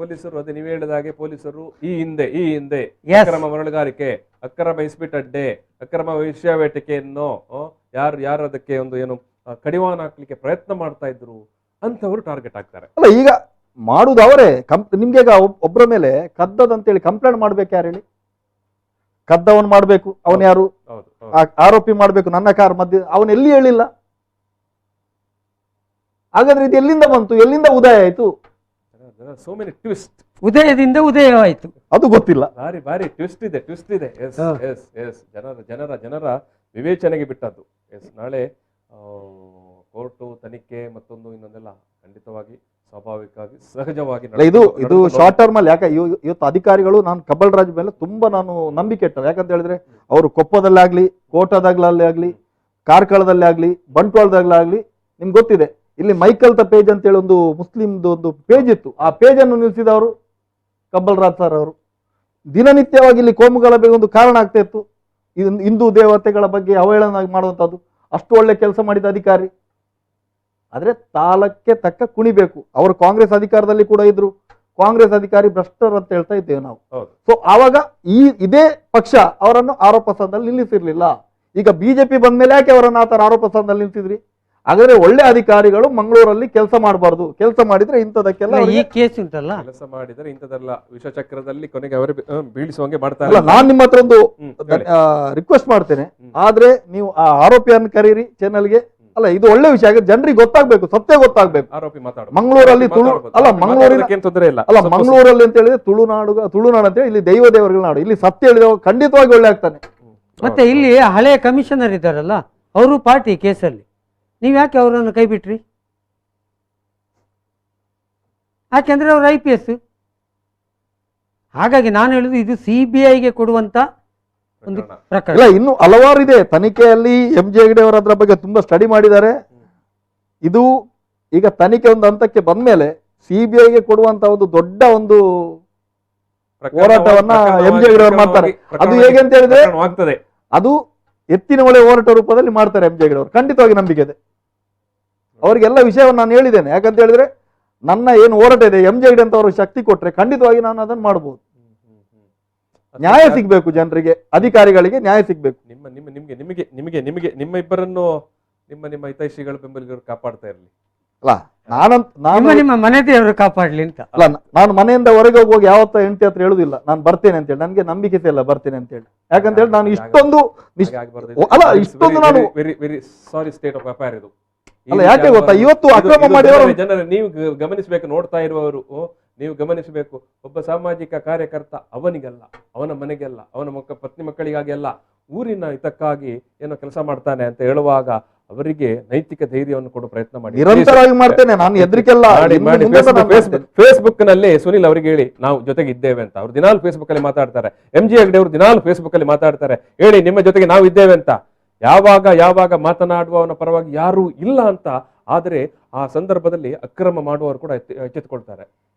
ಪೊಲೀಸರು ಅದೇ ನೀವು ಹೇಳಿದಾಗೆ ಪೊಲೀಸರು ಈ ಹಿಂದೆ ಅಕ್ರಮ ಮರಳುಗಾರಿಕೆ, ಅಕ್ರಮ ಇಸ್ಪಿಟ್ ಅಡ್ಡೆ, ಅಕ್ರಮ ವೈಶ್ಯವೇಟಿಕೆಯನ್ನು ಯಾರು ಅದಕ್ಕೆ ಒಂದು ಏನು ಕಡಿವಾಣ ಹಾಕ್ಲಿಕ್ಕೆ ಪ್ರಯತ್ನ ಮಾಡ್ತಾ ಇದ್ರು ಅಂತವರು ಟಾರ್ಗೆಟ್ ಆಗ್ತಾರೆ.
ಅಲ್ಲ, ಈಗ ಮಾಡುದು ಅವರೇ. ನಿಮ್ಗೆ ಒಬ್ಬರ ಮೇಲೆ ಕದ್ದದಂತೇಳಿ ಕಂಪ್ಲೇಂಟ್ ಮಾಡ್ಬೇಕು ಯಾರು ಹೇಳಿ? ಕದ್ದವನ್ ಮಾಡ್ಬೇಕು, ಅವನ್ ಯಾರು? ಆರೋಪಿ ಮಾಡ್ಬೇಕು. ನನ್ನ ಕಾರ್ ಮಧ್ಯೆ ಅವನ್ ಎಲ್ಲಿ ಹೇಳಿಲ್ಲ. ಹಾಗಾದ್ರೆ ಇದು ಎಲ್ಲಿಂದ ಬಂತು, ಎಲ್ಲಿಂದ ಉದಯ ಆಯ್ತು?
So many twist.
ಉದಯದಿಂದ ಉದಯವಾಯ್ತು,
ಅದು ಗೊತ್ತಿಲ್ಲ.
ಭಾರಿ ಟ್ವಿಸ್ಟ್ ಇದೆ. ಜನರ ವಿವೇಚನೆಗೆ ಬಿಟ್ಟದ್ದು. ನಾಳೆ ಕೋರ್ಟು ತನಿಖೆ ಮತ್ತೊಂದು ಇನ್ನೊಂದೆಲ್ಲ ಖಂಡಿತವಾಗಿ ಸ್ವಾಭಾವಿಕವಾಗಿ ಸಹಜವಾಗಿ
ಇದು ಶಾರ್ಟ್ ಟರ್ಮ್ ಅಲ್ಲಿ ಯಾಕೆ ಇವತ್ತು ಅಧಿಕಾರಿಗಳು ನಾನು ಕಬ್ಬಲ್ ರಾಜ್ ಮೇಲೆ ತುಂಬಾ ನಾನು ನಂಬಿಕೆ ಇಟ್ಟವು. ಯಾಕಂತ ಹೇಳಿದ್ರೆ ಅವರು ಕೊಪ್ಪದಲ್ಲಾಗ್ಲಿ, ಕೋಟದಾಗ್ಲಲ್ಲಿ ಆಗ್ಲಿ, ಕಾರ್ಕಳದಲ್ಲಿ ಆಗ್ಲಿ, ಬಂಟ್ವಾಳದಾಗ್ಲಿ ಆಗ್ಲಿ, ನಿಮ್ಗೆ ಗೊತ್ತಿದೆ ಇಲ್ಲಿ ಮೈಕಲ್ ತ ಪೇಜ್ ಅಂತೇಳಿ ಒಂದು ಮುಸ್ಲಿಮ್ದು ಒಂದು ಪೇಜ್ ಇತ್ತು. ಆ ಪೇಜ್ ಅನ್ನು ನಿಲ್ಲಿಸಿದವರು ಕಬ್ಬಲ್ ರಾಜ್ ಸರ್ ಅವರು. ದಿನನಿತ್ಯವಾಗಿ ಇಲ್ಲಿ ಕೋಮುಗಲಭೆಗೆ ಒಂದು ಕಾರಣ ಆಗ್ತಾ ಇತ್ತು. ಹಿಂದೂ ದೇವತೆಗಳ ಬಗ್ಗೆ ಅವಹೇಳನ ಮಾಡುವಂಥದ್ದು. ಅಷ್ಟು ಒಳ್ಳೆ ಕೆಲಸ ಮಾಡಿದ ಅಧಿಕಾರಿ. ಆದ್ರೆ ತಾಳಕ್ಕೆ ತಕ್ಕ ಕುಣಿಬೇಕು. ಅವರು ಕಾಂಗ್ರೆಸ್ ಅಧಿಕಾರದಲ್ಲಿ ಕೂಡ ಇದ್ರು. ಕಾಂಗ್ರೆಸ್ ಅಧಿಕಾರಿ ಭ್ರಷ್ಟರು ಅಂತ ಹೇಳ್ತಾ ಇದ್ದೇವೆ ನಾವು. ಸೊ ಆವಾಗ ಇದೇ ಪಕ್ಷ ಅವರನ್ನು ಆರೋಪ ಸ್ಥಾನದಲ್ಲಿ ನಿಲ್ಲಿಸಿರ್ಲಿಲ್ಲ. ಈಗ ಬಿಜೆಪಿ ಬಂದ ಮೇಲೆ ಯಾಕೆ ಅವರನ್ನು ಆ ತರ ಆರೋಪ ಸ್ಥಾನದಲ್ಲಿ ನಿಲ್ಲಿಸಿದ್ರಿ? ಹಾಗಾದ್ರೆ ಒಳ್ಳೆ ಅಧಿಕಾರಿಗಳು ಮಂಗಳೂರಲ್ಲಿ ಕೆಲಸ ಮಾಡಬಾರ್ದು. ಕೆಲಸ ಮಾಡಿದ್ರೆ ಇಂಥದಕ್ಕೆಲ್ಲ
ಈ ಕೇಸ್ ಉಂಟಲ್ಲ,
ಕೆಲಸ ಮಾಡಿದ್ರೆ ಇಂಥದೆಲ್ಲ ವಿಷಚಕ್ರದಲ್ಲಿ ಕೊನೆಗೆ ಅವರು ಬೀಳಿಸುವಂಗೆ ಮಾಡ್ತಾರೆ.
ನಾನು ನಿಮ್ಮ ಹತ್ರ ಒಂದು ರಿಕ್ವೆಸ್ಟ್ ಮಾಡ್ತೇನೆ. ಆದ್ರೆ ನೀವು ಆ ಆರೋಪಿಯನ್ನು ಕರೀರಿ ಚಾನೆಲ್ಗೆ. ಅಲ್ಲ, ಇದು ಒಳ್ಳೆ ವಿಷಯ. ಜನರಿಗೆ ಗೊತ್ತಾಗ್ಬೇಕು, ಸತ್ಯ ಗೊತ್ತಾಗ್ಬೇಕು.
ಆರೋಪಿ ಮಾತಾಡ
ಮಂಗಳೂರಲ್ಲಿ
ತೊಂದರೆ ಇಲ್ಲ.
ಅಲ್ಲ, ಮಂಗಳೂರಲ್ಲಿ ಅಂತ ಹೇಳಿದ್ರೆ ತುಳುನಾಡು ಅಂತ ಹೇಳಿ ಇಲ್ಲಿ ದೇವರುಗಳ ನಾಡು. ಇಲ್ಲಿ ಸತ್ಯ ಹೇಳಿದವ ಖಂಡಿತವಾಗಿ ಒಳ್ಳೆ ಆಗ್ತಾನೆ.
ಮತ್ತೆ ಇಲ್ಲಿ ಹಳೆಯ ಕಮಿಷನರ್ ಇದ್ದಾರಲ್ಲ, ಅವರು ಪಾರ್ಟಿ ಕೇಸಲ್ಲಿ. ನೀವು ಯಾಕೆ ಅವರನ್ನು ಕೈ ಬಿಟ್ರಿ? ಯಾಕೆಂದ್ರೆ ಅವರು IPS. ಹಾಗಾಗಿ ನಾನು ಹೇಳುದು ಇದು CBIಗೆ ಕೊಡುವಂತ ಒಂದು ಪ್ರಕರಣ.
ಇಲ್ಲ, ಇನ್ನು ಹಲವಾರು ಇದೆ ತನಿಖೆಯಲ್ಲಿ. MJ ಹೆಗಡೆ ಅವರು ಅದರ ಬಗ್ಗೆ ತುಂಬಾ ಸ್ಟಡಿ ಮಾಡಿದ್ದಾರೆ. ಇದು ಈಗ ತನಿಖೆ ಒಂದು ಹಂತಕ್ಕೆ ಬಂದ್ಮೇಲೆ CBIಗೆ ಕೊಡುವಂತ ಒಂದು ದೊಡ್ಡ ಒಂದು ಹೋರಾಟವನ್ನ MJ ಹೆಗಡೆ ಅವರು ಮಾಡ್ತಾರೆ. ಅದು ಹೇಗೆ ಅಂತ ಹೇಳಿದ್ರೆ ಅದು ಎತ್ತಿನ ಹೊಳೆ ಹೋರಾಟ ರೂಪದಲ್ಲಿ ಮಾಡ್ತಾರೆ MJ ಹೆಗಡೆ ಅವರು. ಖಂಡಿತವಾಗಿ ನಂಬಿಕೆ ಇದೆ ಅವರಿಗೆಲ್ಲ ವಿಷಯವನ್ನು ನಾನು ಹೇಳಿದ್ದೇನೆ. ಯಾಕಂತ ಹೇಳಿದ್ರೆ ನನ್ನ ಏನು ಹೋರಾಟ ಇದೆ, MJ ಹೆಗಡೆ ಅಂತ ಅವರು ಶಕ್ತಿ ಕೊಟ್ರೆ ಖಂಡಿತವಾಗಿ ನಾನು ಅದನ್ನು ಮಾಡಬಹುದು. ನ್ಯಾಯ ಸಿಗ್ಬೇಕು ಜನರಿಗೆ, ಅಧಿಕಾರಿಗಳಿಗೆ ನ್ಯಾಯ ಸಿಗ್ಬೇಕು.
ನಿಮ್ಮ ಇಬ್ಬರನ್ನು ನಿಮ್ಮ ಹಿತೈಷಿಗಳು ಬೆಂಬಲಿಗರು ಕಾಪಾಡ್ತಾ ಇರಲಿ.
ಅಲ್ಲ,
ನಿಮ್ಮ ಮನೆ ದೇವರು ಕಾಪಾಡ್ಲಿ ಅಂತ.
ಅಲ್ಲ, ನಾನು ಮನೆಯಿಂದ ಹೊರಗೆ ಹೋಗುವಾಗ ಯಾವತ್ತ ಹೆಂಡತಿ ಹತ್ರ ಹೇಳುದಿಲ್ಲ ನಾನು ಬರ್ತೇನೆ ಅಂತ ಹೇಳಿ. ನನಗೆ ನಂಬಿಕೆ ಇಲ್ಲ ಬರ್ತೇನೆ ಅಂತ ಹೇಳಿ. ಯಾಕಂತ ಹೇಳಿ ನಾನು ಇಷ್ಟೊಂದು ನಾನು
very sorry state of affair ಇದು.
ಅಲ್ಲ, ಯಾಕೆ ಗೊತ್ತಾ, ಇವತ್ತು ಅಕ್ರಮ ಮಾಡಿದವರು
ಜನರು ನೀವು ಗಮನಿಸಬೇಕು, ನೋಡ್ತಾ ಇರುವವರು ನೀವು ಗಮನಿಸಬೇಕು. ಒಬ್ಬ ಸಾಮಾಜಿಕ ಕಾರ್ಯಕರ್ತ ಅವನಿಗಲ್ಲ, ಅವನ ಮನೆಗೆಲ್ಲ, ಅವನ ಪತ್ನಿ ಮಕ್ಕಳಿಗಾಗಿ ಅಲ್ಲ, ಊರಿನ ಹಿತಕ್ಕಾಗಿ ಏನೋ ಕೆಲಸ ಮಾಡ್ತಾನೆ ಅಂತ ಹೇಳುವಾಗ ಅವರಿಗೆ ನೈತಿಕ ಧೈರ್ಯವನ್ನು ಕೊಡುವ ಪ್ರಯತ್ನ ಮಾಡಿ.
ನಿರಂತರವಾಗಿ ಮಾಡ್ತೇನೆ ನಾನು, ಹೆದರಿಕೆಲ್ಲ.
ಫೇಸ್ಬುಕ್ ನಲ್ಲಿ ಸುನಿಲ್ ಅವರಿಗೆ ಹೇಳಿ ನಾವು ಜೊತೆಗೆ ಇದ್ದೇವೆ ಅಂತ. ಅವ್ರು ದಿನಾಲು ಫೇಸ್ಬುಕ್ ಅಲ್ಲಿ ಮಾತಾಡ್ತಾರೆ. MJ ಹೆಗಡೆ ಅವರು ದಿನಾಲು ಫೇಸ್ಬುಕ್ ಅಲ್ಲಿ ಮಾತಾಡ್ತಾರೆ, ಹೇಳಿ ನಿಮ್ಮ ಜೊತೆಗೆ ನಾವು ಇದ್ದೇವೆ ಅಂತ. ಯಾವಾಗ ಮಾತನಾಡುವವನ ಪರವಾಗಿ ಯಾರೂ ಇಲ್ಲ ಅಂತ ಆದರೆ ಆ ಸಂದರ್ಭದಲ್ಲಿ ಅಕ್ರಮ ಮಾಡುವವರು ಕೂಡ ಎಚ್ಚೆತ್ತುಕೊಳ್ತಾರೆ.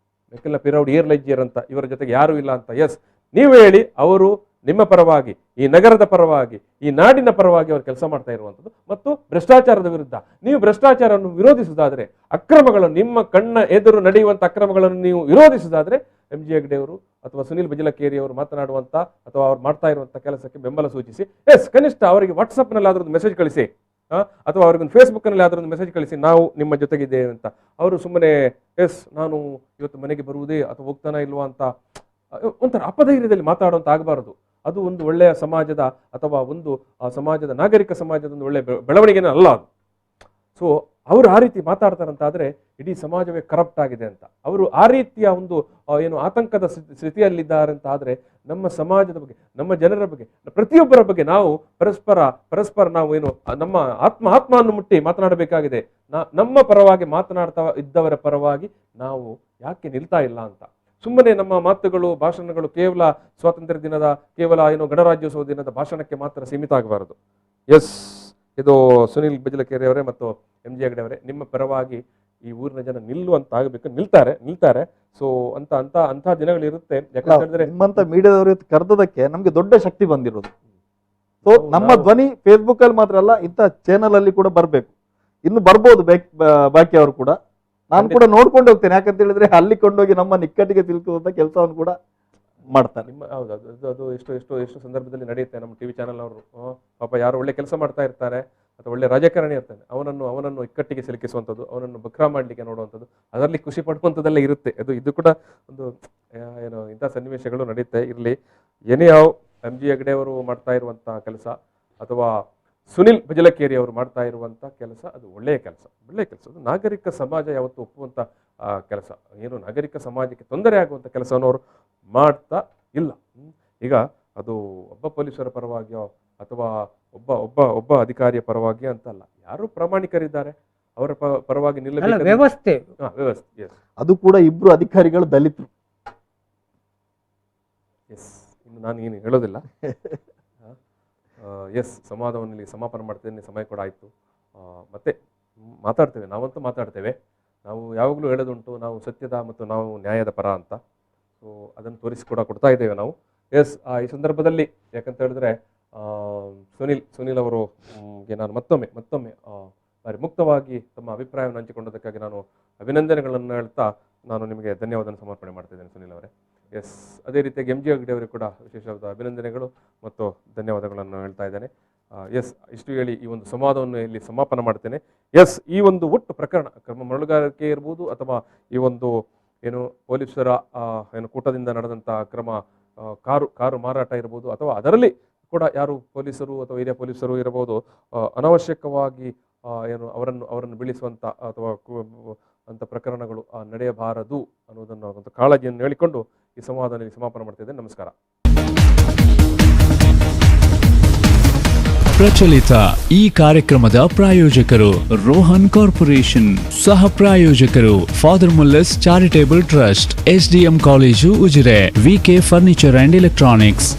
ಮೆಕ್ಕೆಲ್ಲ ಪಿರೌಡ್ ಏರ್ಲೈಜಿಯರ್ ಅಂತ ಇವರ ಜೊತೆಗೆ ಯಾರೂ ಇಲ್ಲ ಅಂತ. ಎಸ್, ನೀವು ಹೇಳಿ ಅವರು ನಿಮ್ಮ ಪರವಾಗಿ, ಈ ನಗರದ ಪರವಾಗಿ, ಈ ನಾಡಿನ ಪರವಾಗಿ ಅವರು ಕೆಲಸ ಮಾಡ್ತಾ ಇರುವಂಥದ್ದು. ಮತ್ತು ಭ್ರಷ್ಟಾಚಾರದ ವಿರುದ್ಧ ನೀವು ಭ್ರಷ್ಟಾಚಾರವನ್ನು ವಿರೋಧಿಸುವುದಾದ್ರೆ, ಅಕ್ರಮಗಳನ್ನು ನಿಮ್ಮ ಕಣ್ಣ ಎದುರು ನಡೆಯುವಂಥ ಅಕ್ರಮಗಳನ್ನು ನೀವು ವಿರೋಧಿಸುವುದಾದ್ರೆ MJ ಹೆಗಡೆ ಅವರು ಅಥವಾ ಸುನಿಲ್ ಬಜಿಲಕೇರಿ ಅವರು ಮಾತನಾಡುವಂತ ಅಥವಾ ಅವ್ರು ಮಾಡ್ತಾ ಇರುವಂತ ಕೆಲಸಕ್ಕೆ ಬೆಂಬಲ ಸೂಚಿಸಿ. ಎಸ್, ಕನಿಷ್ಠ ಅವರಿಗೆ ವಾಟ್ಸಪ್ನಲ್ಲಿ ಆದ್ರೂ ಮೆಸೇಜ್ ಕಳಿಸಿ, ಅಥವಾ ಅವ್ರಿಗೊಂದು ಫೇಸ್ಬುಕ್ನಲ್ಲಿ ಆದ್ರೂ ಮೆಸೇಜ್ ಕಳಿಸಿ, ನಾವು ನಿಮ್ಮ ಜೊತೆಗಿದ್ದೇವೆ ಅಂತ. ಅವರು ಸುಮ್ಮನೆ ಎಸ್ ನಾನು ಇವತ್ತು ಮನೆಗೆ ಬರುವುದೇ ಅಥವಾ ಹೋಗ್ತಾನ ಇಲ್ವಾ ಅಂತ ಒಂಥರ ಅಪಧೈರ್ಯದಲ್ಲಿ ಮಾತಾಡುವಂತ ಆಗಬಾರದು. ಅದು ಒಂದು ಒಳ್ಳೆಯ ಸಮಾಜದ ಅಥವಾ ಒಂದು ಸಮಾಜದ ನಾಗರಿಕ ಸಮಾಜದ ಒಂದು ಒಳ್ಳೆಯ ಬೆಳವಣಿಗೆನೇ ಅಲ್ಲ ಅದು. ಸೊ ಅವರು ಆ ರೀತಿ ಮಾತಾಡ್ತಾರಂತಾದ್ರೆ ಇಡೀ ಸಮಾಜವೇ ಕರಪ್ಟ್ ಆಗಿದೆ ಅಂತ. ಅವರು ಆ ರೀತಿಯ ಒಂದು ಏನು ಆತಂಕದ ಸ್ಥಿತಿಯಲ್ಲಿದ್ದಾರೆ ಅಂತ ಆದ್ರೆ ನಮ್ಮ ಸಮಾಜದ ಬಗ್ಗೆ, ನಮ್ಮ ಜನರ ಬಗ್ಗೆ, ಪ್ರತಿಯೊಬ್ಬರ ಬಗ್ಗೆ ನಾವು ಪರಸ್ಪರ ನಾವು ಏನು ನಮ್ಮ ಆತ್ಮವನ್ನು ಮುಟ್ಟಿ ಮಾತನಾಡಬೇಕಾಗಿದೆ. ನಮ್ಮ ಪರವಾಗಿ ಮಾತನಾಡ್ತಾ ಇದ್ದವರ ಪರವಾಗಿ ನಾವು ಯಾಕೆ ನಿಲ್ತಾ ಇಲ್ಲ ಅಂತ. ಸುಮ್ಮನೆ ನಮ್ಮ ಮಾತುಗಳು, ಭಾಷಣಗಳು ಕೇವಲ ಸ್ವಾತಂತ್ರ್ಯ ದಿನದ, ಕೇವಲ ಏನು ಗಣರಾಜ್ಯೋತ್ಸವ ದಿನದ ಭಾಷಣಕ್ಕೆ ಮಾತ್ರ ಸೀಮಿತ ಆಗಬಾರದು. ಎಸ್, ಇದು ಸುನಿಲ್ ಬಜಿಲಕೇರಿ ಅವರೇ ಮತ್ತು MJ ಹೆಗಡೆ ಅವರೇ, ನಿಮ್ಮ ಪರವಾಗಿ ಈ ಊರಿನ ಜನ ನಿಲ್ಲುವಂತ ಆಗಬೇಕು. ನಿಲ್ತಾರೆ. ಸೊ ಅಂತ ದಿನಗಳಿರುತ್ತೆ. ಯಾಕಂದ್ರೆ
ನಿಮ್ಮಂತ ಮೀಡಿಯಾದವರು ಕರೆದದಕ್ಕೆ ನಮ್ಗೆ ದೊಡ್ಡ ಶಕ್ತಿ ಬಂದಿರೋದು. ಸೊ ನಮ್ಮ ಧ್ವನಿ ಫೇಸ್ಬುಕ್ ಅಲ್ಲಿ ಮಾತ್ರ ಅಲ್ಲ, ಇಂಥ ಚಾನಲ್ ಅಲ್ಲಿ ಕೂಡ ಬರ್ಬೇಕು. ಇನ್ನು ಬರ್ಬೋದು ಬಾಕಿ ಅವರು ಕೂಡ. ನಾನು ಕೂಡ ನೋಡ್ಕೊಂಡು ಹೋಗ್ತೇನೆ. ಯಾಕಂತ ಹೇಳಿದ್ರೆ ಅಲ್ಲಿ ಕೊಂಡೋಗಿ ನಮ್ಮ ನಿಕ್ಕಟ್ಟಿಗೆ ತಿಳ್ಕುವಂತ ಕೆಲಸವನ್ನು ಕೂಡ ಮಾಡ್ತಾರೆ.
ಅದು ಎಷ್ಟು ಸಂದರ್ಭದಲ್ಲಿ ನಡೆಯುತ್ತೆ. ನಮ್ಮ ಟಿವಿ ಚಾನಲ್ ಅವರು ಪಾಪ ಯಾರು ಒಳ್ಳೆ ಕೆಲಸ ಮಾಡ್ತಾ ಇರ್ತಾರೆ ಅಥವಾ ಒಳ್ಳೆ ರಾಜಕಾರಣಿ ಇರ್ತಾನೆ, ಅವನನ್ನು ಇಕ್ಕಟ್ಟಿಗೆ ಸಿಲುಕಿಸುವಂಥದ್ದು, ಅವನನ್ನು ಬಕ್ರಾ ಮಾಡ್ಲಿಕ್ಕೆ ನೋಡುವಂಥದ್ದು, ಅದರಲ್ಲಿ ಖುಷಿ ಪಡ್ಕೊಂಥದ್ದೆಲ್ಲ ಇರುತ್ತೆ. ಇದು ಕೂಡ ಒಂದು ಏನು ಇಂಥ ಸನ್ನಿವೇಶಗಳು ನಡೆಯುತ್ತೆ. ಇರಲಿ, ಏನೇ ಯಾವ MJ ಹೆಗಡೆ ಅವರು ಮಾಡ್ತಾ ಇರುವಂತಹ ಕೆಲಸ ಅಥವಾ ಸುನಿಲ್ ಬಜಿಲಕೇರಿ ಅವರು ಮಾಡ್ತಾ ಇರುವಂತ ಕೆಲಸ ಅದು ಒಳ್ಳೆಯ ಕೆಲಸ. ಅದು ನಾಗರಿಕ ಸಮಾಜ ಯಾವತ್ತು ಒಪ್ಪುವಂತ ಕೆಲಸ. ಏನು ನಾಗರಿಕ ಸಮಾಜಕ್ಕೆ ತೊಂದರೆ ಆಗುವಂತ ಕೆಲಸವನ್ನು ಅವರು ಮಾಡ್ತಾ ಇಲ್ಲ. ಈಗ ಅದು ಒಬ್ಬ ಪೊಲೀಸರ ಪರವಾಗಿಯೋ ಅಥವಾ ಒಬ್ಬ ಅಧಿಕಾರಿಯ ಪರವಾಗಿ ಅಂತಲ್ಲ, ಯಾರು ಪ್ರಾಮಾಣಿಕರಿದ್ದಾರೆ ಅವರ ಪರವಾಗಿ
ಅಲ್ಲ,
ನಿಲ್ಲಬೇಕು.
ವ್ಯವಸ್ಥೆ
ವ್ಯವಸ್ಥೆ, yes.
ಅದು ಕೂಡ ಇಬ್ರು ಅಧಿಕಾರಿಗಳು ದಲಿತರು.
ಎಸ್, ಇನ್ನು ನಾನು ಏನು ಹೇಳೋದಿಲ್ಲ. ಎಸ್, ಸಂವಾದವನ್ನು ಇಲ್ಲಿ ಸಮಾಪನ ಮಾಡ್ತೇನೆ. ಸಮಯ ಕೂಡ ಆಯಿತು. ಮತ್ತೆ ಮಾತಾಡ್ತೇವೆ, ನಾವಂತೂ ಮಾತಾಡ್ತೇವೆ. ನಾವು ಯಾವಾಗಲೂ ಹೇಳೋದುಂಟು, ನಾವು ಸತ್ಯದ ಮತ್ತು ನಾವು ನ್ಯಾಯದ ಪರ ಅಂತ. ಸೊ ಅದನ್ನು ತೋರಿಸಿ ಕೊಡ್ತಾ ಇದ್ದೇವೆ ನಾವು. ಎಸ್, ಈ ಸಂದರ್ಭದಲ್ಲಿ ಯಾಕಂತ ಹೇಳಿದ್ರೆ ಸುನಿಲ್ ಅವರು ನಾನು ಮತ್ತೊಮ್ಮೆ ಬಾರಿ ಮುಕ್ತವಾಗಿ ತಮ್ಮ ಅಭಿಪ್ರಾಯವನ್ನು ಹಂಚಿಕೊಂಡದಕ್ಕಾಗಿ ನಾನು ಅಭಿನಂದನೆಗಳನ್ನು ಹೇಳ್ತಾ ನಾನು ನಿಮಗೆ ಧನ್ಯವಾದ ಸಮರ್ಪಣೆ ಮಾಡ್ತಿದ್ದೇನೆ ಸುನಿಲ್ ಅವರೇ. ಎಸ್, ಅದೇ ರೀತಿಯಾಗಿ MG ಹೆಗ್ಡೆ ಅವರಿಗೆ ಕೂಡ ವಿಶೇಷವಾದ ಅಭಿನಂದನೆಗಳು ಮತ್ತು ಧನ್ಯವಾದಗಳನ್ನು ಹೇಳ್ತಾ ಇದ್ದೇನೆ. ಎಸ್, ಇಷ್ಟು ಹೇಳಿ ಈ ಒಂದು ಸಂವಾದವನ್ನು ಇಲ್ಲಿ ಸಮಾಪನ ಮಾಡ್ತೇನೆ. ಎಸ್, ಈ ಒಂದು ಒಟ್ಟು ಪ್ರಕರಣ ಕ್ರಮ ಮರಳುಗಾರಿಕೆ ಇರ್ಬೋದು ಅಥವಾ ಈ ಒಂದು ಏನು ಪೊಲೀಸರ ಏನು ಕೂಟದಿಂದ ನಡೆದಂಥ ಕ್ರಮ ಕಾರು ಮಾರಾಟ ಇರ್ಬೋದು ಅಥವಾ ಅದರಲ್ಲಿ ಕೂಡ ಯಾರು ಪೊಲೀಸರು ಅಥವಾ ಹಿರಿಯ ಪೊಲೀಸರು ಇರಬಹುದು ಅನಾವಶ್ಯಕವಾಗಿ ಏನು ಅವರನ್ನು ಬೀಳಿಸುವಂಥ ಅಥವಾ ಅಂಥ ಪ್ರಕರಣಗಳು ನಡೆಯಬಾರದು ಅನ್ನೋದನ್ನು ಒಂದು ಕಾಳಜಿಯನ್ನು ಹೇಳಿಕೊಂಡು ಈ ಸಂವಾದದಲ್ಲಿ ಸಮಾಪನ ಮಾಡ್ತಿದ್ದೇನೆ. ನಮಸ್ಕಾರ.
ಪ್ರಚಲಿತ ಈ ಕಾರ್ಯಕ್ರಮದ ಪ್ರಾಯೋಜಕರು ರೋಹನ್ ಕಾರ್ಪೊರೇಷನ್, ಸಹ ಪ್ರಾಯೋಜಕರು father Muller's charitable trust, SDM college Ujire, VK furniture and electronics.